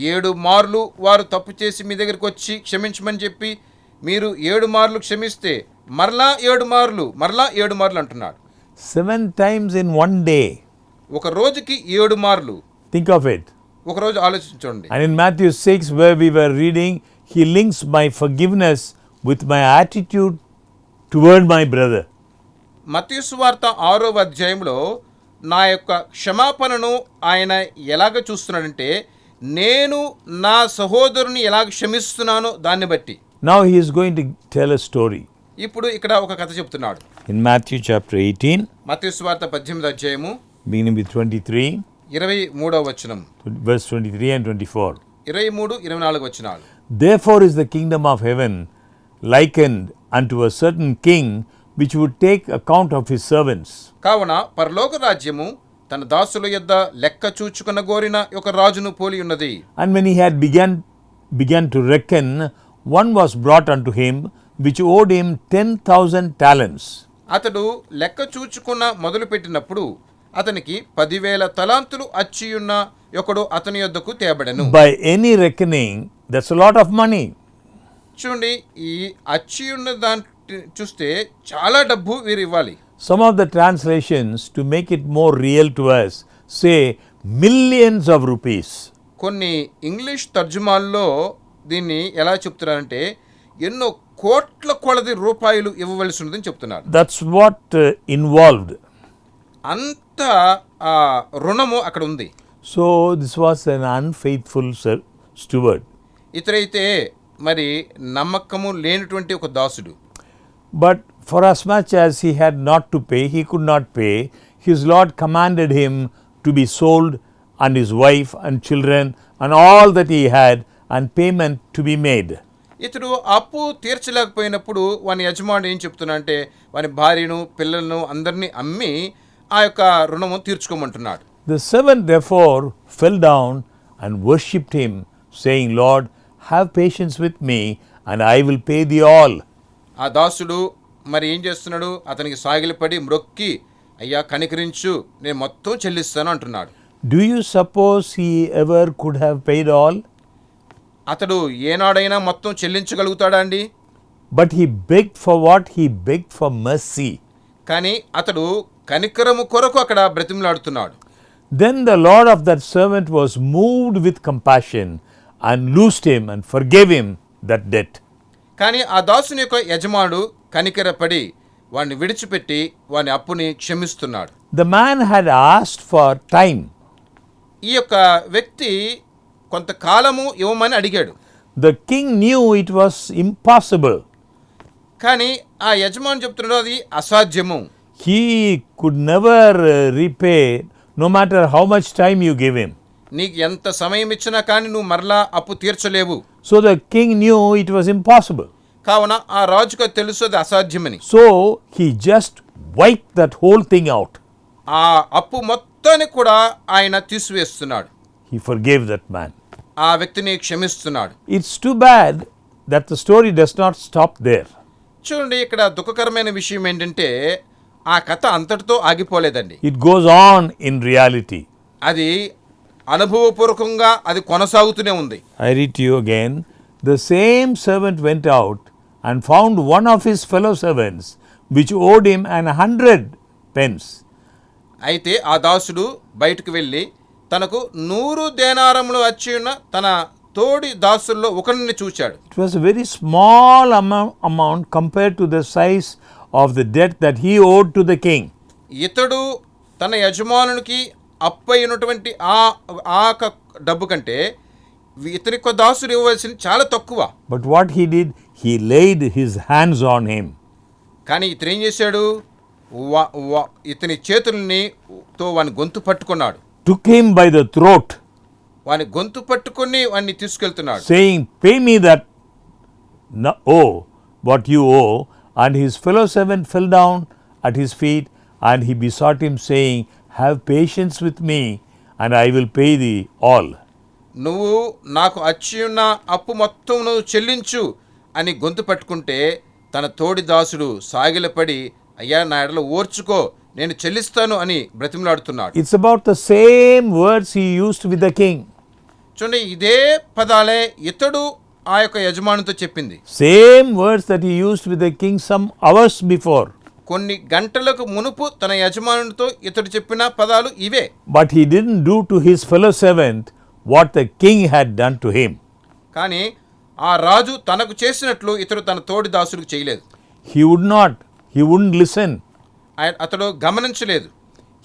7 మార్లు వారు తప్పు చేసి మీ దగ్గరికి వచ్చి క్షమించమని చెప్పి మీరు 7 మార్లు క్షమిస్తే మరలా 7 మార్లు మరలా 7 మార్లు అంటున్నాడు. 7 times in one day. ఒక రోజుకి 7 మార్లు. Think of it. ఒక రోజు ఆలోచించండి. And in Matthew 6 where we were reading, he links my forgiveness with my attitude toward my brother. మత్తయి సువార్త 6వ అధ్యాయంలో నా యొక్క క్షమాపణను ఆయన ఎలాగ చూస్తున్నాడంటే నేను నా సహోదరుని ఎలాగ క్షమిస్తున్నానో దాన్ని బట్టి. Now he is going to tell a story. ఇప్పుడు ఇక్కడ ఒక కథ చెప్తున్నాడు. In Matthew chapter 18, మత్తయి సువార్త 18వ అధ్యాయము beginning with 23, 23వ వచనం, verse 23 and 24. 23, 24 వచనాలు. Therefore is the kingdom of heaven likened unto a certain king which would take account of his servants. కావున పరలోక రాజ్యము తన దాసుల యొద్ద లెక్క చూచుకొన గోరిన ఒక రాజును పోలి ఉన్నది. And when he had began to reckon, one was brought unto him which owed him 10,000 talents. అతడు లెక్క చూచుకున్న మొదలుపెట్టినప్పుడు అతనికి 10,000 తలాంతులు అచ్చియున్న ఒకడు అతని యొద్దకు తేబడెను. By any reckoning, that's a lot of money. చూడండి, ఈ అచ్చియున్న దాన్ని చూస్తే చాలా డబ్బు వీరు ఇవ్వాలి. Some of the translations, to make it more real to us, say millions of rupees. కొన్ని ఇంగ్లీష్ తర్జుమాల్లో దీన్ని ఎలా చెప్తున్నారంటే ఎన్నో కోట్ల కొలది రూపాయలు ఇవ్వవలసి ఉందని చెప్తున్నారు. That's what involved. అంత రుణము అక్కడ ఉంది. So this was an unfaithful steward. ఇతరైతే మరి నమ్మకము లేనటువంటి ఒక దాసుడు. But for as much as he had not to pay, he could not pay, his Lord commanded him to be sold and his wife and children and all that he had and payment to be made. ఇతడు అప్పు తీర్చలేకపోయినప్పుడు వాని యజమానుడు ఏం చెప్తున్నా అంటే వాని భార్యను పిల్లలను అందరినీ అమ్మి ఆ యొక్క రుణము తీర్చుకోమంటున్నాడు. The servant therefore fell down and worshipped him, saying, Lord, have patience with me and I will pay thee all. ఆ దాసుడు మరి ఏం చేస్తున్నాడు? అతనికి సాగిలపడి మ్రొక్కి, అయ్యా కనికరించు, నేను మొత్తం చెల్లిస్తాను అంటున్నాడు. Do you suppose he ever could have paid all? అతడు ఏనాడైనా మొత్తం చెల్లించగలుగుతాడా అండి? But he begged for what? He begged for mercy. కానీ అతడు కనికరము కొరకు అక్కడ బ్రతిమలాడుతున్నాడు. Then the Lord of that servant was moved with compassion and loosed him and forgave him that debt. కానీ ఆ దాసుని యొక్క యజమానుడు కనికరపడి వాడిని విడిచిపెట్టి వాని అప్పుని క్షమిస్తున్నాడు. The man had asked for time. ఈ యొక్క వ్యక్తి కొంతకాలము ఇవ్వమని అడిగాడు. The king knew it was impossible. కానీ ఆ యజమాని చెప్తున్నాడు అది అసాధ్యము. He could never repay no matter how much time you give him. నీకు ఎంత సమయం ఇచ్చినా కానీ నువ్వు మరలా అప్పు తీర్చలేవు. So the king knew it was impossible. కావున ఆ రాజుకు తెలుసు అది అసాధ్యమని. So he just wiped that whole thing out. ఆ అప్పు మొత్తాన్ని కూడా ఆయన తీసివేస్తున్నాడు. He forgave that man. ఆ వ్యక్తిని క్షమిస్తున్నాడు. It's too bad that the story does not stop there. చూడండి, ఇక్కడ దుఃఖకరమైన విషయం ఏంటంటే ఆ కథ అంతటితో ఆగిపోలేదండి. It goes on in reality. అది అనుభవపూర్వకంగా అది కొనసాగుతూనే ఉంది. I read to you again. The same servant went out and found one of his fellow servants which owed him 100 pence. అయితే ఆ దాసుడు బయటకు వెళ్ళి తనకు 100 దేనారములు వచ్చి ఉన్న తన తోడి దాసుల్లో ఒకరిని చూచాడు. It was a very small amount compared to the size of the debt that he owed to the king. ఇతడు తన యజమానునికి అప్పు అయినటువంటి ఆ డబ్బు కంటే ఇతని యొక్క దాసుడు ఇవ్వవలసింది చాలా తక్కువ. But what he did, he laid his hands on him. కానీ ఇతను ఏం చేశాడు, ఇతని చేతుల్ని వాని గొంతు పట్టుకున్నాడు, Took him by the throat, వాని గొంతు పట్టుకొని వాడిని తీసుకెళ్తున్నాడు, saying, Pay me that what you owe. And his fellow servant fell down at his feet, and he besought him, saying, Have patience with me, and I will pay thee all. నువ్వు నాకు అచ్చి ఉన్న అప్పు మొత్తం నువ్వు చెల్లించు అని గొంతు పట్టుకుంటే తన తోడి దాసుడు సాగిలపడి, అయ్యా నా ఎడల ఓర్చుకో, నేను చెల్లిస్తాను అని బ్రతిమలాడుతున్నాడు. It's about the same words he used with the king. చూడండి, ఇదే పదాలే ఇతడు ఆ యొక్క యజమానితో చెప్పింది. Same words that he used with the king some hours before. కొన్ని గంటలకు మునుపు తన యజమానునితో ఇతడు చెప్పిన పదాలు ఇవే. But he didn't do to his fellow servant what the king had done to him. కానీ ఆ రాజు తనకు చేసినట్లు ఇతడు తన తోడి దాసుడికి చేయలేదు. He wouldn't listen. అతడు గమనించలేదు.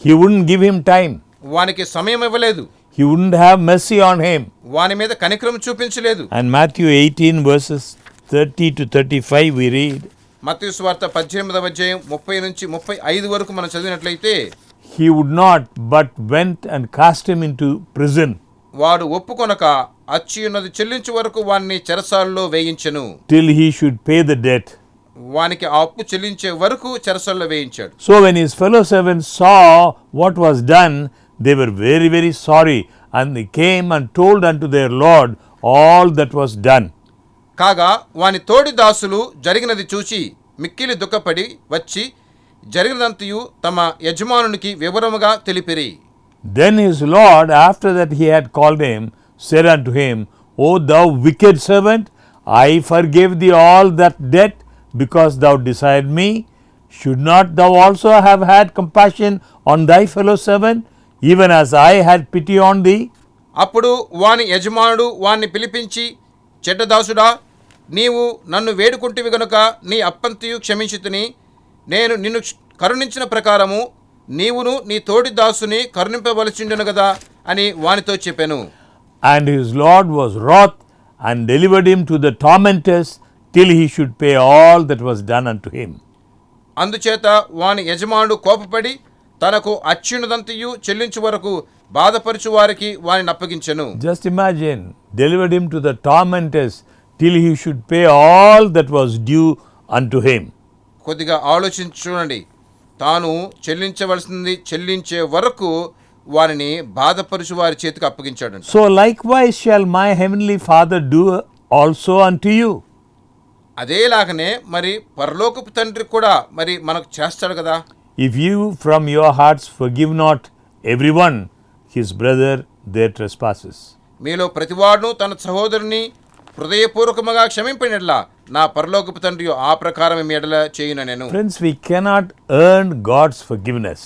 He wouldn't give him time. వానికి సమయం ఇవ్వలేదు. He wouldn't have mercy on him. వాని మీద కనికరం చూపించలేదు. And Matthew 18 verses 30 to 35 we read. మత్తయి సువార్త 18వ అధ్యాయం 30 నుంచి 35 వరకు మనం చదివినట్లయితే, He would not, but went and cast him into prison. వాడు ఒప్పుకొనక అచ్చి ఉన్నది చెల్లించు వరకు వాణ్ణి చెరసాలలో వేయించెను. Till he should pay the debt. వానికి ఆ అప్పు చెల్లించే వరకు చెరసాలలో వేయించాడు. So when his fellow servants saw what was done, they were very, very sorry, and they came and told unto their Lord all that was done. కాగా వాని తోడి దాసులు జరిగినది చూచి మిక్కిలి దుఃఖపడి వచ్చి జరిగినంతయు తమ యజమానునికి వివరముగా తెలిపిరి. Then his Lord, after that he had called him, said unto him, O thou wicked servant, I forgave thee all that debt, because thou desired me. Should not thou also have had compassion on thy fellow servant, even as I had pity on thee? అప్పుడు వాని యజమానుడు వాణ్ణి పిలిపించి, చెడ్డదాసుడా, నీవు నన్ను వేడుకుంటివి గనుక నీ అప్పంతయు క్షమించితిని. నేను నిన్ను కరుణించిన ప్రకారము నీవును నీ తోడి దాసుని కరుణింపవలసిండును కదా అని వానితో చెప్పాను. And his Lord was wroth, and delivered him to the tormentors, till he should pay all that was done unto him. అందుచేత వాని యజమానుడు కోపపడి తనకు అచ్యున్నదంతయు చెల్లించు వరకు బాధపరచు వారికి వానిని అప్పగించెను. Just imagine, delivered him to the tormentors, till he should pay all that was due unto him. కొద్దిగా ఆలోచించి చూడండి, తాను చెల్లించవలసింది చెల్లించే వరకు వారిని బాధపరుచు వారి చేతికి అప్పగించాడు. So likewise shall my heavenly Father do also unto you. అదేలాగనే మరి పరలోకపు తండ్రి కూడా మరి మనకు చేస్తాడు కదా. If you from your hearts forgive not everyone his brother their trespasses. మీలో ప్రతివాడును తన సహోదరుని హృదయపూర్వకముగా క్షమింపనిట్లా నా పరలోకపు తండ్రి ఆ ప్రకారమే మీ ఎడల చేయును నేను. Friends, we cannot earn God's forgiveness.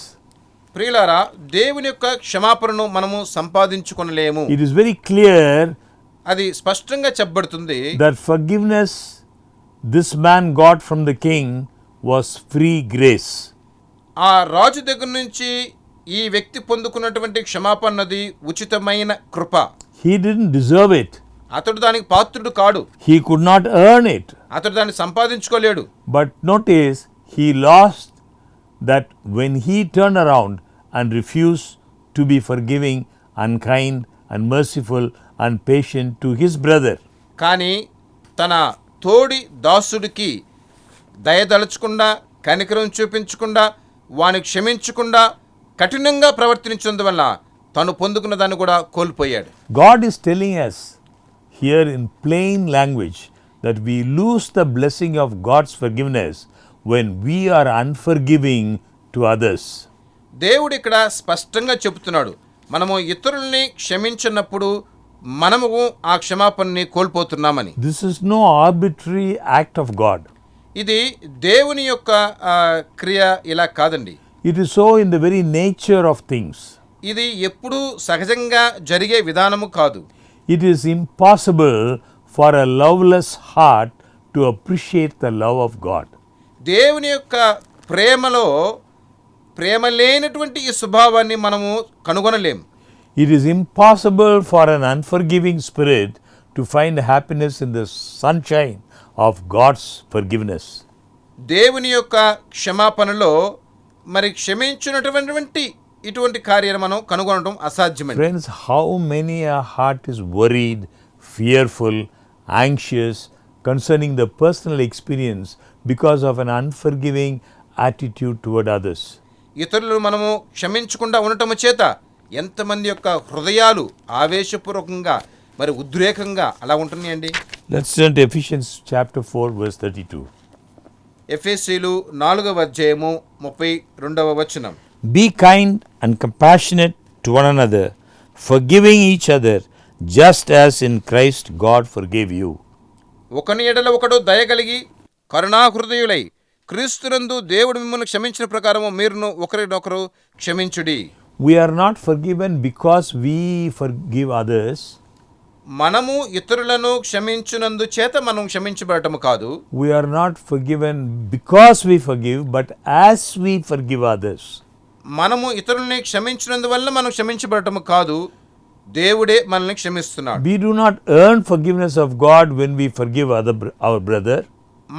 ప్రియులారా, దేవుని యొక్క క్షమాపణను మనము సంపాదించుకొనలేము. It is very clear అది స్పష్టంగా చెప్పబడుతుంది. that forgiveness this man got from the king was free grace. ఆ రాజు దగ్గర నుంచి ఈ వ్యక్తి పొందుకున్నటువంటి క్షమాపణది ఉచితమైన కృప. He didn't deserve it. అతడు దానికి పాత్రుడు కాడు. He could not earn it. అతడు దాన్ని సంపాదించుకోలేడు. But notice, he lost that when he turned around and refused to be forgiving, unkind and merciful and patient to his brother. కానీ తన తోడి దాసుడికి దయదలచకుండా, కనికరం చూపించకుండా, వాని క్షమించకుండా, కఠినంగా ప్రవర్తించినందువల్ల తను పొందుకున్న దాన్ని కూడా కోల్పోయాడు. God is telling us here in plain language that we lose the blessing of God's forgiveness when we are unforgiving to others. దేవుడు ఇక్కడ స్పష్టంగా చెబుతున్నాడు, మనము ఇతరుల్ని క్షమించినప్పుడు మనము ఆ క్షమాపణని కోల్పోతున్నామని. This is no arbitrary act of God. ఇది దేవుని యొక్క క్రియ ఇలా కాదండి. It is so in the very nature of things. ఇది ఎప్పుడూ సహజంగా జరిగే విధానము కాదు. It is impossible for a loveless heart to appreciate the love of God. దేవుని యొక్క ప్రేమలో ప్రేమ లేనటువంటి ఈ స్వభావాన్ని మనము కనుగొనలేం. It is impossible for an unforgiving spirit to find happiness in the sunshine of God's forgiveness. దేవుని యొక్క క్షమాపణలో మరి క్షమించినటువంటి ఇటువంటి కార్యాలు మనం కనుగొనడం అసాధ్యమండి. Friends, how many a heart is worried, fearful, anxious concerning the personal experience because of an unforgiving attitude toward others. ఇతరులను మనము క్షమించకుండా ఉండటము చేత ఎంతమంది యొక్క హృదయాలు ఆవేశపూర్వకంగా మరి ఉద్రేకంగా అలా ఉంటున్నాయండి. Let's turn to Ephesians chapter 4 verse 32. ఎఫెసీయులు 4వ అధ్యాయము 32వ వచనం. Be kind and compassionate to one another, forgiving each other, just as in Christ God forgave you. ఒకని ఎడల ఒకడు దయగలిగి కరుణాహృదయులై క్రీస్తునందు దేవుడు మిమ్మల్ని క్షమించిన ప్రకారము మీరును ఒకరినొకరు క్షమించుడి. We are not forgiven because we forgive others. మనము ఇతరులను క్షమించునందు చేత మనం క్షమించబడటము కాదు. We are not forgiven because we forgive, but as we forgive others. మనము ఇతరులని క్షమించినందువల్ల మనం క్షమించబడటము కాదు, దేవుడే మనల్ని క్షమిస్తున్నాడు. We do not earn forgiveness of God when we forgive our brother.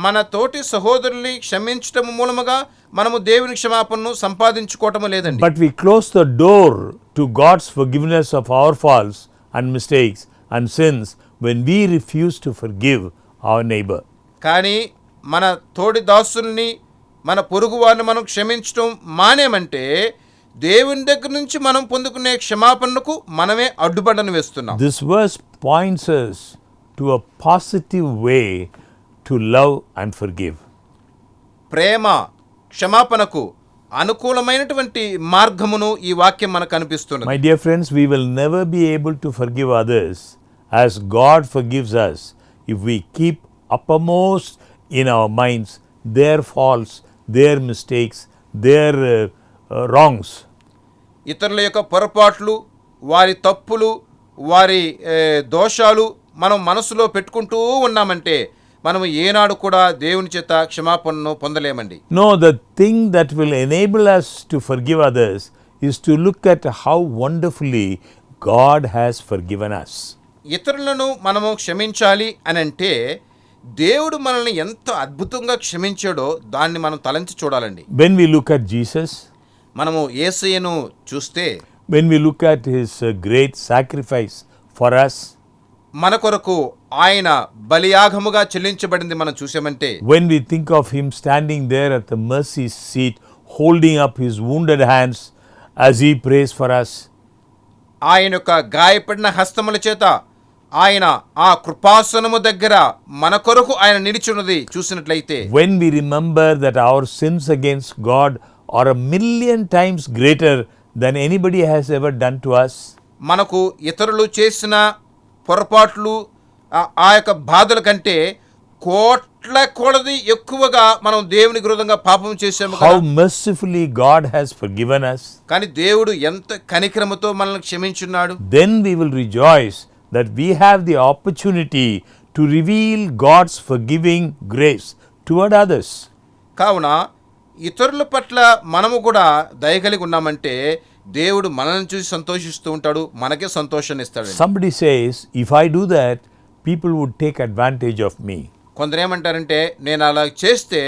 మన తోటి సహోదరుల్ని క్షమించటం మూలముగా మనము దేవుని క్షమాపణను సంపాదించుకోవటము లేదండి. But we close the door to God's forgiveness of our faults and mistakes and sins when we refuse to forgive our neighbor. కానీ మన తోడి దాసుల్ని మన పొరుగువారిని మనం క్షమించటం మానేమంటే దేవుని దగ్గర నుంచి మనం పొందుకునే క్షమాపణకు మనమే అడ్డుబండను వేస్తున్నాం. This verse points us to a positive way to love and forgive. ప్రేమ క్షమాపణకు అనుకూలమైనటువంటి మార్గమును ఈ వాక్యం మనకు కనిపిస్తున్నది. My dear friends, we will never be able to forgive others as God forgives us if we keep uppermost in our minds their faults, their mistakes, their wrongs. ఇతరుల యొక్క పొరపాట్లు, వారి తప్పులు, వారి దోషాలు మనం మనసులో పెట్టుకుంటూ ఉన్నామంటే మనం ఏనాడు కూడా దేవుని చేత క్షమాపణను పొందలేమండి. No, the thing that will enable us to forgive others is to look at how wonderfully God has forgiven us. ఇతరులను మనము క్షమించాలి అని అంటే దేవుడు మనల్ని ఎంత అద్భుతంగా క్షమించాడో దాన్ని మనం తలంచి చూడాలండి. When we look at Jesus, మనము యేసయ్యను చూస్తే, when we look at his great sacrifice for us, మన కొరకు ఆయన బలియాగముగా చెల్లించబడింది మనం చూసామంటే, when we think of him standing there at the mercy seat holding up his wounded hands as he prays for us, ఆయన యొక్క గాయపడిన హస్తముల చేత ఆయన ఆ కృపాసనము దగ్గర మన కొరకు ఆయన నిలిచున్నది చూసినట్లయితే, when we remember that our sins against God are 1,000,000 times greater than anybody has ever done to us, మనకు ఇతరులు చేసిన పొరపాట్లు ఆ యొక్క బాధల కంటే కోట్ల కొలది ఎక్కువగా మనం దేవునికి విరోధంగా పాపం చేసాము. how mercifully God has forgiven us, కానీ దేవుడు ఎంత కనికరముతో మనల్ని క్షమించున్నాడు. then we will rejoice that we have the opportunity to reveal God's forgiving grace toward others. కావున ఇతరుల పట్ల మనము కూడా దయగలిగి ఉన్నామంటే దేవుడు మనల్ని చూసి సంతోషిస్తూ ఉంటాడు, మనకే సంతోషాన్ని ఇస్తాడు. Somebody says, if I do that, people would take advantage of me. కొందరు ఏమంటారంటే, నేను అలా చేస్తే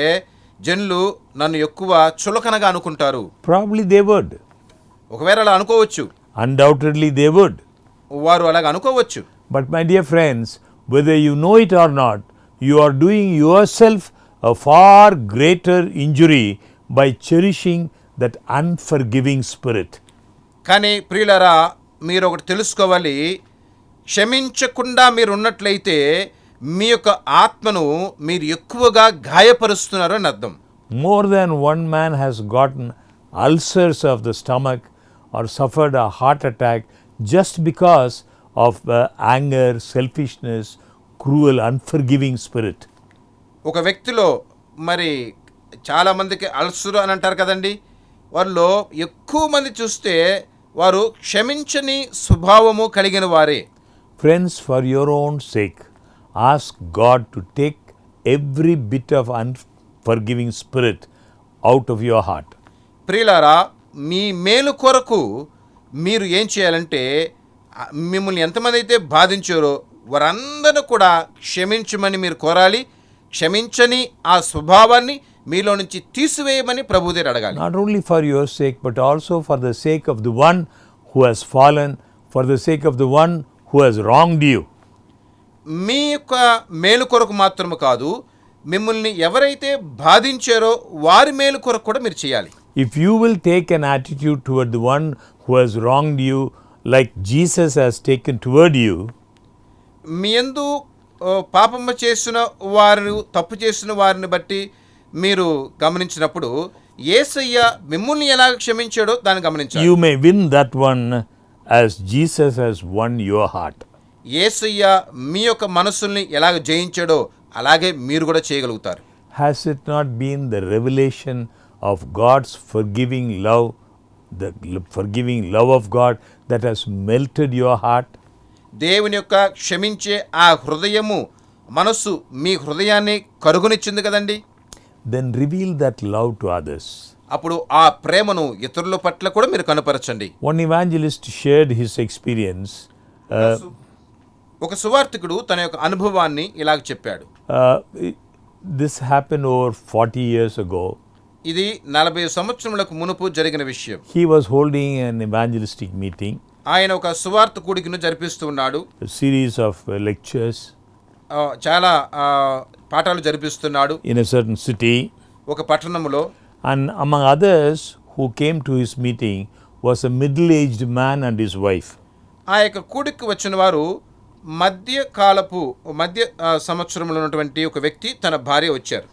జనులు నన్ను ఎక్కువ చులకనగా అనుకుంటారు. Probably they would. ఒకవేళ అలా అనుకోవచ్చు, Undoubtedly they would. వారు అలాగ అనుకోవచ్చు. But my dear friends, whether you know it or not, you are doing yourself a far greater injury by cherishing that unforgiving spirit. కానీ ప్రియులారా, మీరు ఒకటి తెలుసుకోవాలి, క్షమించకుండా మీరు ఉన్నట్లయితే మీ యొక్క ఆత్మను మీరు ఎక్కువగా గాయపరుస్తున్నారు అని అర్థం. More than one man has gotten ulcers of the stomach or suffered a heart attack just because of anger, selfishness, cruel, unforgiving spirit. ఒక వ్యక్తిలో మరి చాలామందికి అల్సర్ అని అంటారు కదండి, వారిలో ఎక్కువ మంది చూస్తే వారు క్షమించని స్వభావము కలిగిన వారే. Friends, for your own sake, ask God to take every bit of unforgiving spirit out of your heart. ప్రియులారా, మీ మేలు కొరకు మీరు ఏం చేయాలంటే మిమ్మల్ని ఎంతమంది అయితే బాధించారో వారందరూ కూడా క్షమించమని మీరు కోరాలి. క్షమించని ఆ స్వభావాన్ని మీలో నుంచి తీసివేయమని ప్రభు దగ్గర అడగాలి. Not only for your sake, but also for the sake of the one who has fallen, for the sake of the one who has wronged you. మీ యొక్క మేలు కొరకు మాత్రమే కాదు, మిమ్మల్ని ఎవరైతే బాధించారో వారి మేలు కొరకు కూడా మీరు చేయాలి. If you will take an attitude toward the one who has wronged you like Jesus has taken toward you, మీ యందు పాపము చేసిన వారు, తప్పు చేసిన వారిని బట్టి మీరు గమనించినప్పుడు యేసయ్య మిమ్మల్ని ఎలా క్షమించాడో దాన్ని గమనించాలి. you may win that one as Jesus has won your heart. యేసయ్య మీ యొక్క మనసుల్ని ఎలాగ జయించాడో అలాగే మీరు కూడా చేయగలుగుతారు. Has it not been the revelation of God's forgiving love, the forgiving love of God that has melted your heart? దేవుని యొక్క క్షమించే ఆ హృదయము, మనస్సు మీ హృదయాన్ని కరుగునిచ్చింది కదండి. Then reveal that love to others. అప్పుడు ఆ ప్రేమను ఇతరుల పట్ల కూడా మీరు కనపరచండి. One evangelist shared his experience. ఒక సువార్తికుడు తన యొక్క అనుభవాన్ని ఇలాగ చెప్పాడు. This happened over 40 years ago. ఇది 40 సంవత్సరములకు మునుపు జరిగిన విషయం. He was holding an evangelistic meeting, ఆయన ఒక సువార్త కూడికను జరిపిస్తూ ఉన్నాడు. a series of lectures చాలా పాఠాలు జరిపిస్తున్నాడు in a certain city. ఒక పట్టణంలో. And among others who came to his meeting was a middle-aged man and his wife. ఆ యొక్క కూడికి వచ్చిన వారు మధ్య సంవత్సరంలో ఉన్నటువంటి ఒక వ్యక్తి, తన భార్య వచ్చారు.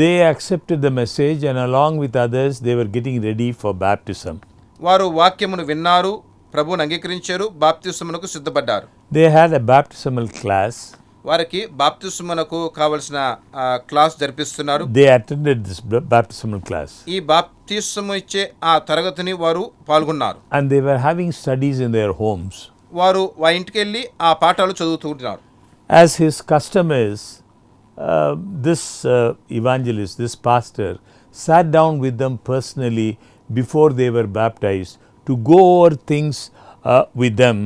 They accepted the message and along with others they were getting ready for baptism. వారు వాక్యమును విన్నారు, ప్రభువును అంగీకరించారు, బాప్తిస్మమునకు సిద్ధపడ్డారు. They had a baptismal class. వారికి బాప్తిస్మమునకు కావలసిన class జరిపిస్తున్నారు. They attended this baptismal class. ఈ బాప్తిస్మము ఇచ్చే ఆ తరగతిని వారు పాల్గొన్నారు. And they were having studies in their homes. వారు వారి ఇంటికి వెళ్ళి ఆ పాఠాలు చదువుతుంటున్నారు. As his custom is, this evangelist, this pastor, sat down with them personally before they were baptized to go over things with them,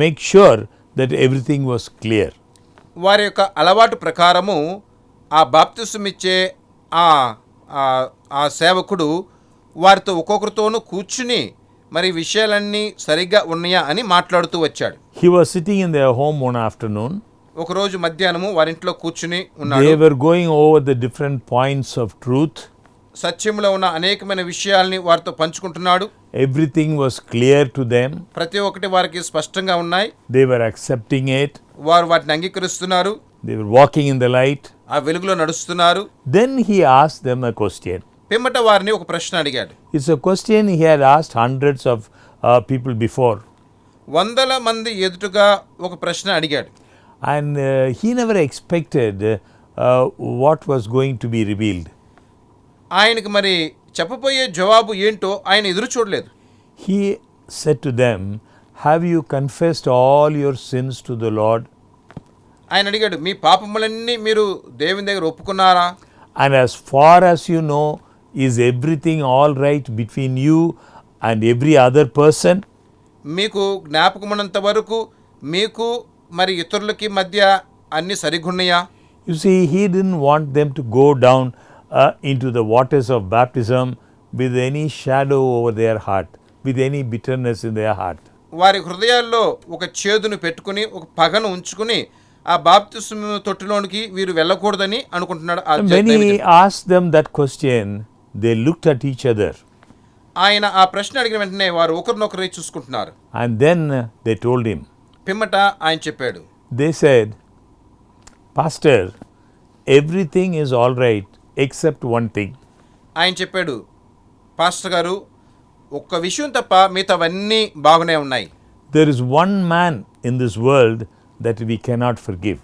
make sure that everything was clear. వారి యొక్క అలవాటు ప్రకారము ఆ బాప్తిస్మం ఇచ్చే ఆ సేవకుడు వారితో ఒక్కొక్కరితోనూ కూర్చుని మరి విషయాలన్నీ సరిగ్గా ఉన్నాయా అని మాట్లాడుతూ వచ్చాడు. He was sitting in their home one afternoon. ఒకరోజు మధ్యాహ్నము వారింట్లో కూర్చుని ఉన్నాడు. They were going over the different points of truth. సత్యంలో ఉన్న అనేకమైన విషయాల్ని వారితో పంచుకుంటున్నాడు. Everything was clear to them. ప్రతి ఒక్కటి వారికి స్పష్టంగా ఉన్నాయి. They were accepting it. వారు వాటిని అంగీకరిస్తున్నారు. They were walking in the light. ఆ వెలుగులో నడుస్తున్నారు. Then he asked them a question. పిమ్మట వారిని ఒక ప్రశ్న అడిగాడు. It's a question he had asked hundreds of people before. 100 మంది ఎదుటగా ఒక ప్రశ్న అడిగాడు. And he never expected what was going to be revealed. ఆయనకు మరి చెప్పబోయే జవాబు ఏంటో ఆయన ఎదురు చూడలేదు. He said to them, have you confessed all your sins to the Lord? ఆయన అడిగాడు, మీ పాపములన్నీ మీరు దేవుని దగ్గర ఒప్పుకున్నారా? And as far as you know, is everything all right between you and every other person? మీకు జ్ఞాపకమున్నంత వరకు మీకు మరి ఇతరులకి మధ్య అన్ని సరిగున్నాయా? You see, he didn't want them to go down into the waters of baptism with any shadow over their heart, with any bitterness in their heart. వారి హృదయాల్లో ఒక చేదును పెట్టుకుని, ఒక పగను ఉంచుకుని ఆ బాప్తిస్మ తొట్టిలోనికి వీరు వెళ్ళకూడదని అనుకుంటున్నాడు. When he asked them that question, they looked at each other. ఆయన ఆ ప్రశ్న అడిగిన వెంటనే వారు ఒకరినొకరు చూసుకుంటున్నారు. And then they told him. పిమ్మట ఆయన చెప్పాడు. They said, Pastor, everything is all right except one thing. ఆయన చెప్పాడు, పాస్టర్ గారు, ఒక్క విషయం తప్ప మిగతావన్నీ బాగానే ఉన్నాయి. There is one man in this world that we cannot forgive.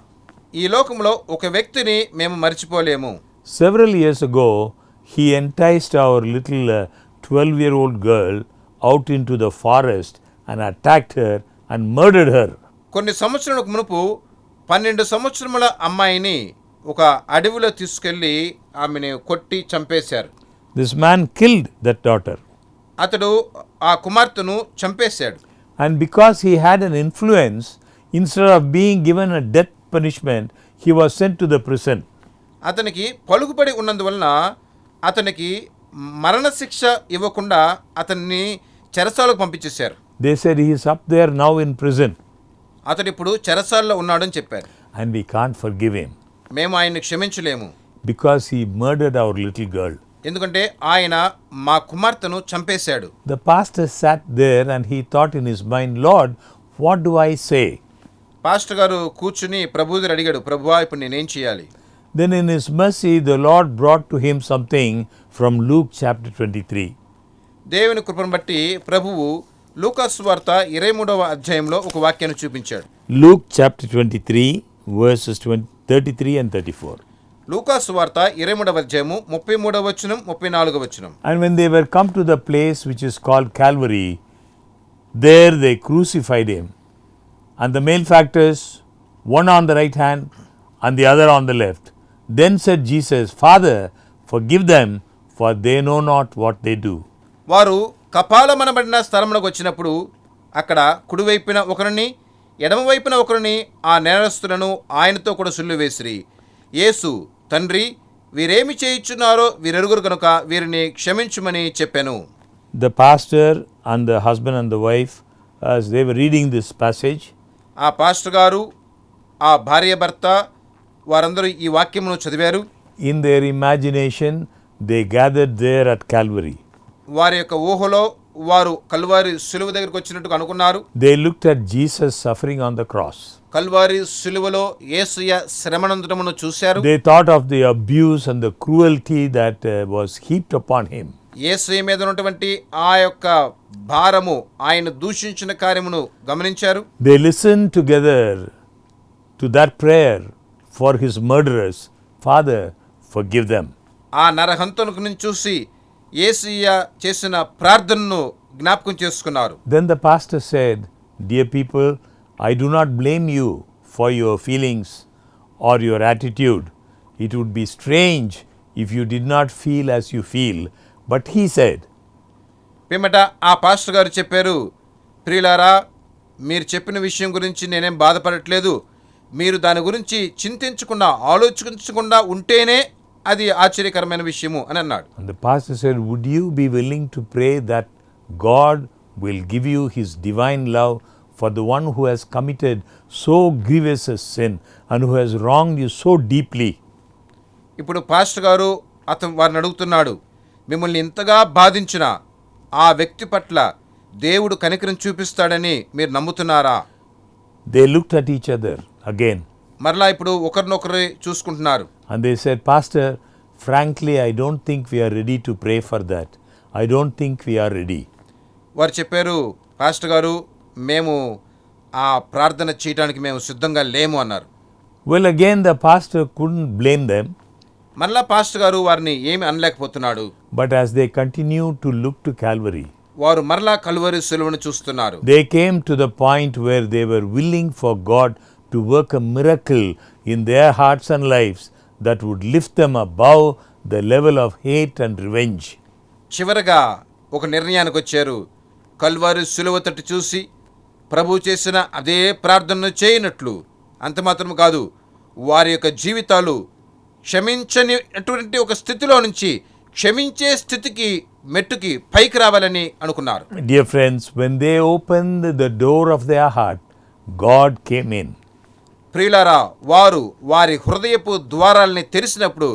ఈ లోకంలో ఒక వ్యక్తిని మేము మర్చిపోలేము. Several years ago, he enticed our little 12-year-old girl out into the forest and attacked her and murdered her. కొన్ని సంవత్సరాలకు మునుపు 12 సంవత్సరముల అమ్మాయిని ఒక అడవిలో తీసుకెళ్లి ఆమెను కొట్టి చంపేశారు. This man killed that daughter. అతడు ఆ కుమార్తెను చంపేశాడు. And because he had an influence, instead of being given a death punishment, he was sent to the prison. అతనికి పలుకుబడి ఉన్నందువలన అతనికి మరణశిక్ష ఇవ్వకుండా అతన్ని చెరసాలకు పంపించేశారు. They said he is up there now in prison అతడు ఇప్పుడు చెరసాలలో ఉన్నాడని చెప్పారు. and we can't forgive him మేము ఆయన్ని క్షమించలేము, because he murdered our little girl. ఎందుకంటే ఆయన మా కుమార్తెను చంపేశాడు. The pastor sat there and he thought in his mind, Lord, what do I say? Pastor గారు కూర్చుని ప్రభు దగ్గర అడిగాడు, ప్రభువా ఇప్పుడు నేనేం చేయాలి? Then in his mercy the Lord brought to him something from Luke chapter 23. దేవుని కృపను బట్టి ప్రభువు లూకాసు వార్త 23వ అధ్యాయంలో ఒక వాక్యాన్ని చూపించాడు. Luke chapter 23 verses 33 and 34. లూకాసు వార్త 23వ అధ్యాయము 33వ వచనం 34వ వచనం. And when they were come to the place which is called Calvary, there they crucified him, and the malefactors, one on the right hand and the other on the left. Then said Jesus, Father, forgive them, for they know not what they do. వారు కపాలమనబడిన స్థలమునకు వచ్చినప్పుడు అక్కడ కుడివైపున ఒకరిని ఎడమవైపున ఒకరిని ఆ నేరస్తులను ఆయనతో కూడా సిలువ వేసిరి. యేసు, తండ్రి, వీరేమి చేయుచున్నారో వీరెరుగురు కనుక వీరిని క్షమించుమని చెప్పాను. The pastor and the husband and the wife, as they were reading this passage, ఆ పాస్టర్ గారు ఆ భార్య భర్త వారందరూ ఈ వాక్యమును చదివారు. in their imagination, they gathered there at Calvary. వారి యొక్క ఊహలో వారు కల్వారి సిలువ దగ్గరికి వచ్చినట్టుగా అనుకున్నారు. They looked at Jesus suffering on the cross. Calvary సిలువలో యేసయ్య శ్రమనందటమును చూశారు. They thought of the abuse and the cruelty that was heaped upon him. యేసయ్య మీద ఉన్నటువంటి ఆ యొక్క భారము, ఆయన దూషించిన కార్యమును గమనించారు. They listened together to that prayer for his murderers. Father, forgive them. ఆ నరహంతకుని చూసి యేసయ్య చేసిన ప్రార్థనను జ్ఞాపకం చేసుకున్నారు. Then the pastor said, Dear people, I do not blame you for your feelings or your attitude. It would be strange if you did not feel as you feel. But he said, పిమ్మట ఆ pastor గారు చెప్పారు, ప్రియులారా, మీరు చెప్పిన విషయం గురించి నేనేం బాధపడట్లేదు. మీరు దాని గురించి చింతించకుండా ఆలోచించకుండా ఉంటేనే అది ఆశ్చర్యకరమైన విషయము అని అన్నాడు. and the pastor said, Would you be willing to pray that God will give you his divine love for the one who has committed so grievous a sin and who has wronged you so deeply? ఇప్పుడు pastor గారు వారిని అడుగుతున్నాడు, మిమ్మల్ని ఇంతగా బాధించిన ఆ వ్యక్తి పట్ల దేవుడు కనికరం చూపిస్తాడని మీరు నమ్ముతున్నారా? They looked at each other again. మరలా ఇప్పుడు ఒకరినొకరు చూసుకుంటున్నారు. And they said, Pastor, frankly, I don't think we are ready to pray for that. I don't think we are ready. వారు చెప్పారు, పాస్టర్ గారు, మేము ఆ ప్రార్థన చేయడానికి మేము సిద్ధంగా లేము అన్నారు. Well, again, the pastor couldn't blame them. మరలా పాస్టర్ గారు వారిని ఏమి అనలేకపోతున్నాడు. But as they continued to look to Calvary, వారు మరలా కల్వరి సిలువను చూస్తున్నారు. they came to the point where they were willing for God to work a miracle in their hearts and lives that would lift them above the level of hate and revenge. చివరగా ఒక నిర్ణయానికి వచ్చారు. Calvary సిలువ తట్టు చూసి ప్రభు చేసిన అదే ప్రార్థనను చేయనట్లు, అంత మాత్రం కాదు, వారి యొక్క జీవితాలు క్షమించనిటువంటి ఒక స్థితిలో నుంచి క్షమించే స్థితికి మెట్టుకి పైకి రావాలని అనుకున్నారు. Dear friends, when they opened the door of their heart, God came in. ప్రియులారా, వారు వారి హృదయపు ద్వారాలని తెరిచినప్పుడు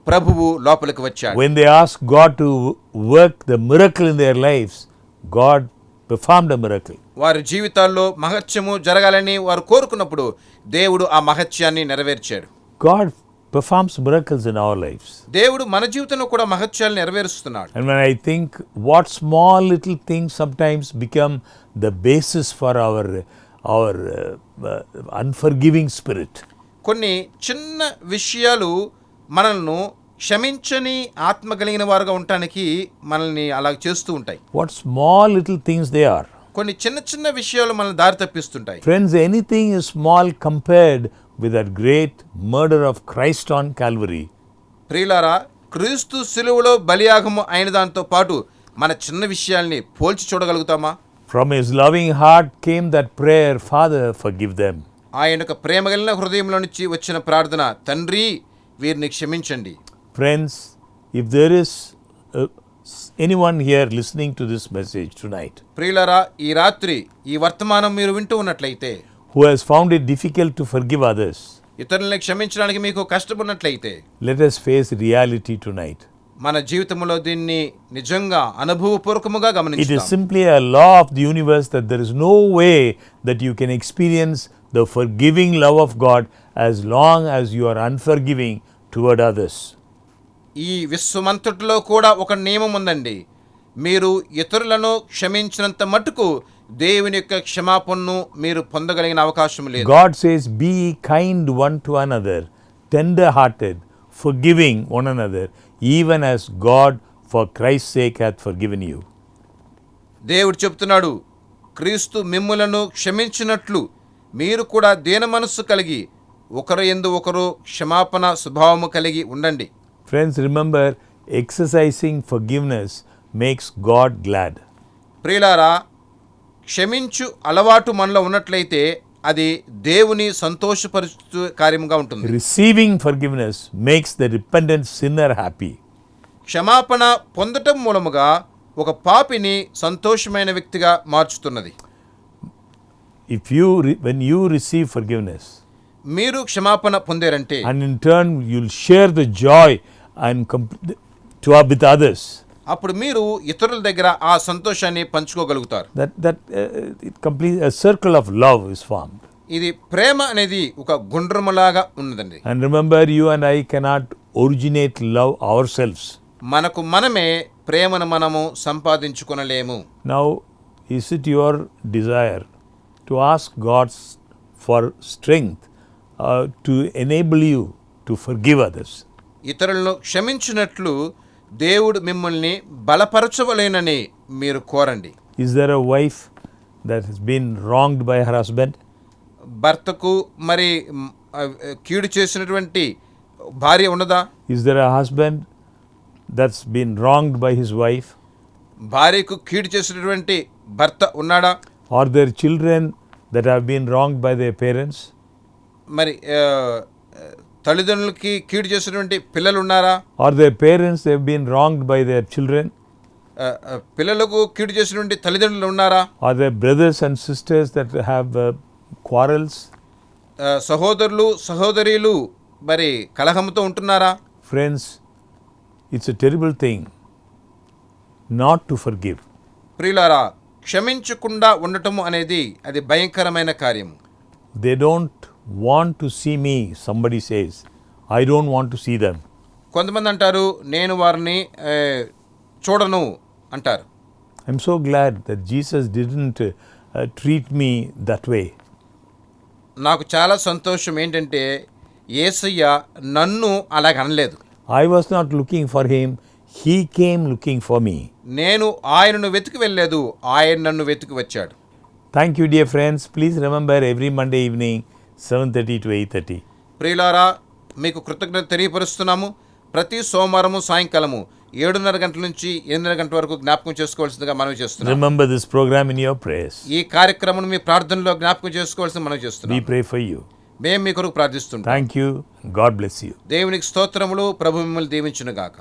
ప్రభువు లోపలికి వచ్చాడు. When they asked God to work the miracle in their lives, God performed a miracle. వారి జీవితాల్లో మహత్యము జరగాలని వారు కోరుకున్నప్పుడు దేవుడు ఆ మహత్యాన్ని నెరవేర్చాడు. God performs miracles in our lives. దేవుడు మన జీవితంలో కూడా మహత్యాలను నెరవేరుస్తున్నాడు. And when I think what small little things sometimes become the basis for our unforgiving spirit. కొన్ని చిన్న విషయాలు మనల్ని క్షమించని ఆత్మ కలిగిన వారుగా ఉండటానికి మనల్ని అలా చేస్తూ ఉంటాయి. What small little things they are. కొన్ని చిన్న చిన్న విషయాలు మనల్ని దారి తప్పిస్తుంటాయి. Friends, anything is small compared with that great murder of Christ on Calvary. ప్రియులారా, క్రీస్తు సిలువలో బలియాగము అయిన దాంతో పాటు మన చిన్న విషయాల్ని పోల్చి చూడగలుగుతామా? From his loving heart came that prayer, Father, forgive them. ఆయన యొక్క ప్రేమ కలిగిన హృదయంలో నుంచి వచ్చిన ప్రార్థన, తండ్రి వీరిని క్షమించండి. Friends, if there is anyone here listening to this message tonight ప్రియులారా, ఈ రాత్రి ఈ వర్తమానం మీరు వింటూ ఉన్నట్లయితే, who has found it difficult to forgive others, ఇతరులని క్షమించడానికి మీకు కష్టపడినట్లయితే, let us face reality tonight. మన జీవితంలో దీన్ని నిజంగా అనుభవపూర్వకముగా It is గమనించాలి. simply a law of the universe that there is no way that you can experience the forgiving love of God as long as you are unforgiving toward others. ఈ విశ్వమంతటిలో కూడా ఒక నియమం ఉందండి. మీరు ఇతరులను క్షమించినంత మటుకు దేవుని యొక్క క్షమాపణను మీరు పొందగలిగిన అవకాశం లేదు. God says, be kind one to another, tender-hearted, forgiving one another, even as God for Christ's sake hath forgiven you. దేవుడు చెప్తున్నాడు, క్రీస్తు మిమ్ములను క్షమించినట్లు మీరు కూడా దీన మనస్సు కలిగి ఒకరు యందు ఒకరు క్షమాపణ స్వభావము కలిగి ఉండండి. Friends, remember, exercising forgiveness makes God glad. ప్రియులారా, క్షమించు అలవాటు మనలో ఉన్నట్లయితే అది దేవుని సంతోషపరుచు కార్యముగా ఉంటుంది. Receiving forgiveness makes the repentant sinner happy. క్షమాపణ పొందటం మూలముగా ఒక పాపిని సంతోషమైన వ్యక్తిగా మార్చుతున్నది. When you receive forgiveness, మీరు క్షమాపణ పొందారంటే, and in turn you'll share the joy and with others, అప్పుడు మీరు ఇతరుల దగ్గర ఆ సంతోషాన్ని పంచుకోగలుగుతారు. it complete a circle of love is formed. ఇది ప్రేమ అనేది ఒక గుండ్రములాగా ఉన్నదండి. And remember, you and I cannot originate love ourselves. మనకు మనమే ప్రేమను మనము సంపాదించుకొనలేము. Now, is it your desire to ask God for strength to enable you to forgive others? ఇతరులను క్షమించినట్లు దేవుడు మిమ్మల్ని బలపరచవలేనని మీరు కోరండి. Is there a wife that has been wronged by her husband? భర్తకు మరి కీడు చేసినటువంటి భార్య ఉన్నదా? Is there a husband that's been wronged by his wife? భార్యకు కీడు చేసినటువంటి భర్త ఉన్నాడా? Are there children that have been wronged by their parents? మరి తల్లిదండ్రులకి కీడు చేసినటువంటి పిల్లలు ఉన్నారా? Are there parents that have been wronged by their children? పిల్లలకు కీడు చేసినటువంటి తల్లిదండ్రులు ఉన్నారా? Are there brothers and sisters that have quarrels? సహోదరులు సహోదరీలు మరి కలహంతో ఉంటున్నారా? Friends, it's a terrible thing not to forgive. ప్రియులారా, క్షమించకుండా ఉండటము అనేది అది భయంకరమైన కార్యము. They don't want to see me, somebody says. I don't want to see them. కొంతమంది అంటారు, నేను వారిని చూడను అంటారు. I'm so glad that Jesus didn't treat me that way. నాకు చాలా సంతోషం ఏంటంటే యేసయ్య నన్ను అలాగ అనలేదు. I was not looking for him, he came looking for me. నేను ఆయనను వెతికి వెళ్ళలేదు, ఆయన నన్ను వెతికి వచ్చాడు. Thank you, dear friends. Please remember, every Monday evening 7:30 to 8:30. ప్రియులారా, మీకు కృతజ్ఞత తెలియపరుస్తున్నాము. ప్రతి సోమవారము సాయంకాలము 7:30 గంటల నుంచి 8:30 గంటల వరకు జ్ఞాపకం చేసుకోవాల్సిందిగా మనవి చేస్తున్నాము. Remember this program in your prayers. ఈ కార్యక్రమం మీ ప్రార్థనలో జ్ఞాపకం చేసుకోవాల్సింది మనవి చేస్తున్నాము. We pray for you. మేము మీ కొరకు ప్రార్థిస్తుంటాం. Thank you. God bless you. దేవునికి స్తోత్రములు. ప్రభు మిమ్మల్ని దీవించును గాక.